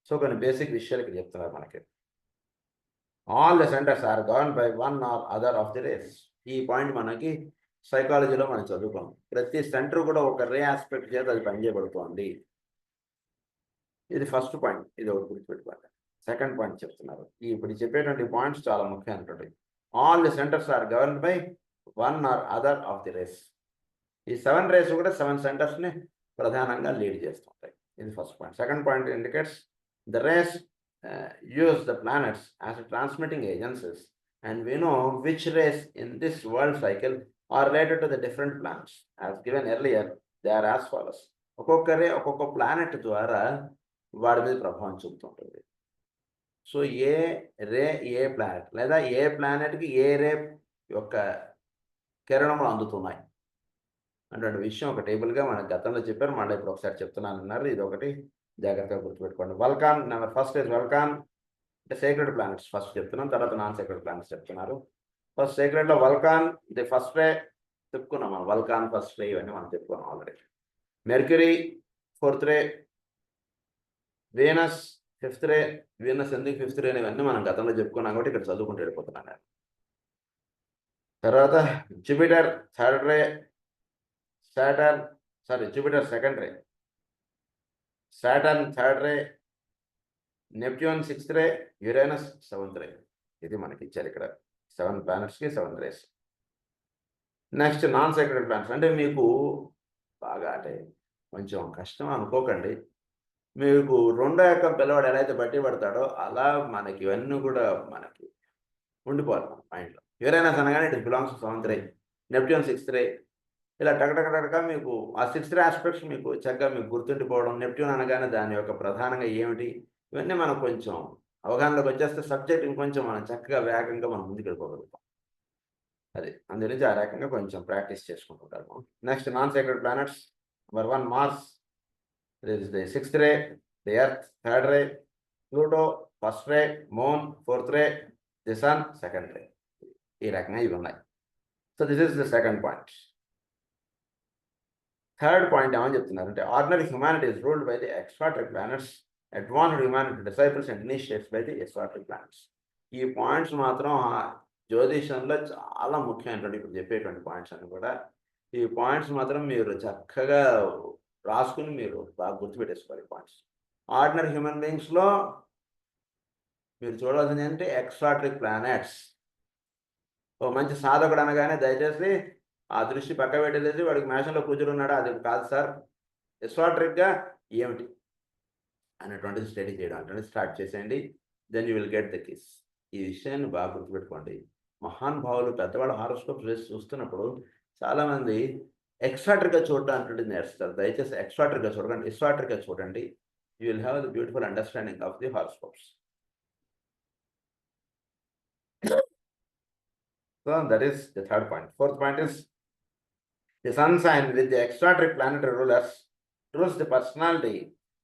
సో కొన్ని బేసిక్ విషయాలు ఇక్కడ చెప్తున్నారు మనకి. All the centres are govern by one or other of the rays. ఈ పాయింట్ మనకి సైకాలజీలో మనం చదువుకోం. ప్రతి సెంటర్ కూడా ఒక రే ఆస్పెక్ట్ చేత అది పనిచేయబడుతోంది. ఇది ఫస్ట్ పాయింట్, ఇది ఒకటి గుర్తుపెట్టుకోవాలి. సెకండ్ పాయింట్ చెప్తున్నారు. ఇప్పుడు చెప్పేటువంటి పాయింట్స్ చాలా ముఖ్యమైనటువంటి. All the centres are govern by one or other of the rays. ఈ 7 రేస్ కూడా 7 సెంటర్స్ని ప్రధానంగా లీడ్ చేస్తుంటాయి. ఇది first point. Second point indicates the rays use the planets as transmitting agencies, and we know which rays in this world cycle are related to the different planets. As given earlier, they are as follows. ఒక్కొక్క రే ఒక్కొక్క planet ద్వారా వాడి మీద ప్రభావం చూపుతుంటుంది. So ఏ రే ఏ planet లేదా ఏ ప్లానెట్కి ఏ రే యొక్క కిరణములు అందుతున్నాయి అటువంటి విషయం ఒక టేబుల్గా మనకు గతంలో చెప్పారు, మళ్ళీ ఇప్పుడు ఒకసారి చెప్తున్నాను అన్నారు. ఇది ఒకటి జాగ్రత్తగా గుర్తుపెట్టుకోండి. Vulcan number first is Vulcan, అంటే సేక్రెడ్ ప్లానెట్స్ ఫస్ట్ చెప్తున్నాం, తర్వాత నాన్ సేక్రెడ్ ప్లానెట్స్ చెప్తున్నారు. ఫస్ట్ సేక్రెడ్లో వల్కాన్ ఇది ఫస్ట్ రే చెప్పుకున్నాం మనం. వల్కాన్ ఫస్ట్ రే ఇవన్నీ మనం చెప్పుకున్నాం ఆల్రెడీ. మెర్క్యూరీ 4th రే, వీనస్ 5th రే. వీనస్ ఎందుకు 5th రే ఇవన్నీ మనం గతంలో చెప్పుకున్నాం కాబట్టి ఇక్కడ చదువుకుంటూ వెళ్ళిపోతున్నాను నేను. తర్వాత Jupiter 3rd ray, Jupiter 2nd ray, Saturn 3rd ray, Neptune 6th ray, Uranus 7th ray. ఇది మనకి ఇచ్చారు ఇక్కడ 7 ప్లానెట్స్కి 7 rays. Next non sacred planets అంటే మీకు బాగా అంటే కొంచెం కష్టం అనుకోకండి. మీకు 2వ యొక్క పిల్లవాడు ఎలా అయితే బట్టి పడతాడో అలా మనకి ఇవన్నీ కూడా మనకి ఉండిపోవాలి మన మైండ్లో. యురేనస్ అనగానే it belongs to 7th ray, Neptune 6th రే. ఇలా టకటకటక మీకు ఆ 6th రే ఆస్పెక్ట్స్ మీకు చక్కగా మీకు గుర్తుండిపోవడం. నెప్ట్యూన్ అనగానే దాని యొక్క ప్రధానంగా ఏమిటి ఇవన్నీ మనం కొంచెం అవగాహనలోకి వచ్చేస్తే సబ్జెక్ట్ ఇంకొంచెం మనం చక్కగా వేగంగా మనం ముందుకు వెళ్ళిపోగలుగుతాం. అది అందుగురించి ఆ రకంగా కొంచెం ప్రాక్టీస్ చేసుకుంటుంటారు. Next non sacred planets number 1 Mars, it is the 6th ray, the earth 3rd ray, Pluto 1st ray, moon 4th ray, the sun 2nd ray. ఈ రకంగా ఇవి ఉన్నాయి. So this is the second point. Third point ఏమని చెప్తున్నారంటే ordinary humanity is ruled by the esoteric planets, advanced humanity disciples and initiates by the esoteric planets. ఈ points మాత్రం జ్యోతిషంలో చాలా ముఖ్యమైనటువంటి ఇప్పుడు చెప్పేటువంటి పాయింట్స్ అని కూడా. ఈ పాయింట్స్ మాత్రం మీరు చక్కగా రాసుకుని మీరు బాగా గుర్తుపెట్టేసుకోవాలి. పాయింట్స్ ఆర్డినరీ హ్యూమన్ బీయింగ్స్లో మీరు చూడాల్సింది ఏంటంటే ఎక్స్ట్రాటరీ ప్లానెట్స్. ఓ మంచి సాధకుడు అనగానే దయచేసి ఆ దృష్టి పక్క పెట్టేసి వాడికి మేషంలో కూర్చున్నాడా అది కాదు సార్, ఎక్స్ట్రాటరీగా ఏమిటి అనేటువంటిది స్టడీ చేయడం అంటే స్టార్ట్ చేసేయండి. Then you will get the keys. ఈ విషయాన్ని బాగా గుర్తుపెట్టుకోండి. మహానుభావులు పెద్దవాళ్ళ హారోస్కోప్స్ వేసి చూస్తున్నప్పుడు చాలామంది ఎక్స్ట్రాటర్గా చూడటం అంటే నేర్స్తారు. దయచేసి ఎక్స్ట్రాటర్గా చూడకండి, ఇస్ట్రాటర్గా చూడండి. You will have the beautiful understanding of the horoscopes. So that is the third point. Fourth point is the sun sign with the extraterrestrial planetary rulers rules the personality,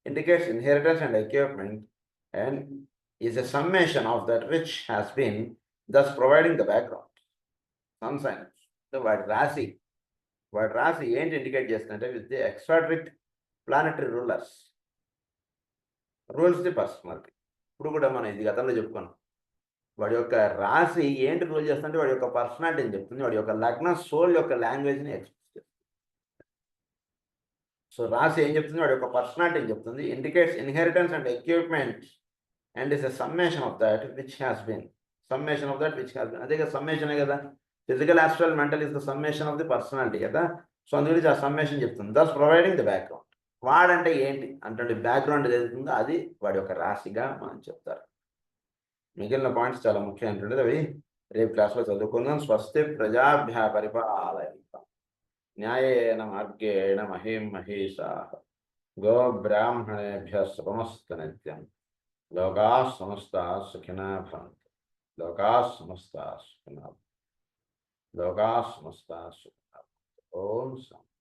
indicates inheritance and equipment, and is a summation of that which has been, thus providing the background. Sun sign. So వాడి రాశి ఏంటి indicate చేస్తుందంటే with the esoteric planetary rules the personality. ఇప్పుడు కూడా మనం ఇది గతంలో చెప్పుకున్నాం. వాడి యొక్క రాశి ఏంటి రూల్ చేస్తుంటే వాడి యొక్క పర్సనాలిటీని చెప్తుంది, వాడి యొక్క లగ్నం సోల్ యొక్క లాంగ్వేజ్ని ఎక్స్ప్రెస్ చేస్తుంది. సో రాశి ఏం చెప్తుంది, వాడి యొక్క పర్సనాలిటీని చెప్తుంది. Indicates inheritance and equipment and is a summation of that which has been. Summation of that which has been, అదే కదా సమ్మేషనే కదా. Physical, astral, mental is the summation of the personality కదా. సో అందు గురించి ఆ సమ్మేషన్ చెప్తుంది. దస్ ప్రొవైడింగ్ ది బ్యాక్గ్రౌండ్. వాడంటే ఏంటి అంటే బ్యాక్గ్రౌండ్ ఏదైతుందో అది వాడి యొక్క రాశిగా మనం చెప్తారు. మిగిలిన పాయింట్స్ చాలా ముఖ్యమైనటువంటిది, అవి రేపు క్లాస్లో చదువుకుందాం. స్వస్తి ప్రజాభ్య పరిపాలయంతాం న్యాయేన మార్గేణ మహీం మహీషాః గో బ్రాహ్మణేభ్యః శుభమస్తు నిత్యం. లోకాః సమస్తాః సుఖినః భవంతు. లోకాః సమస్తాః సుఖినః భవంతు. లోకాః సమస్తాః సుఖినః భవంతు. ఓం శాంతి.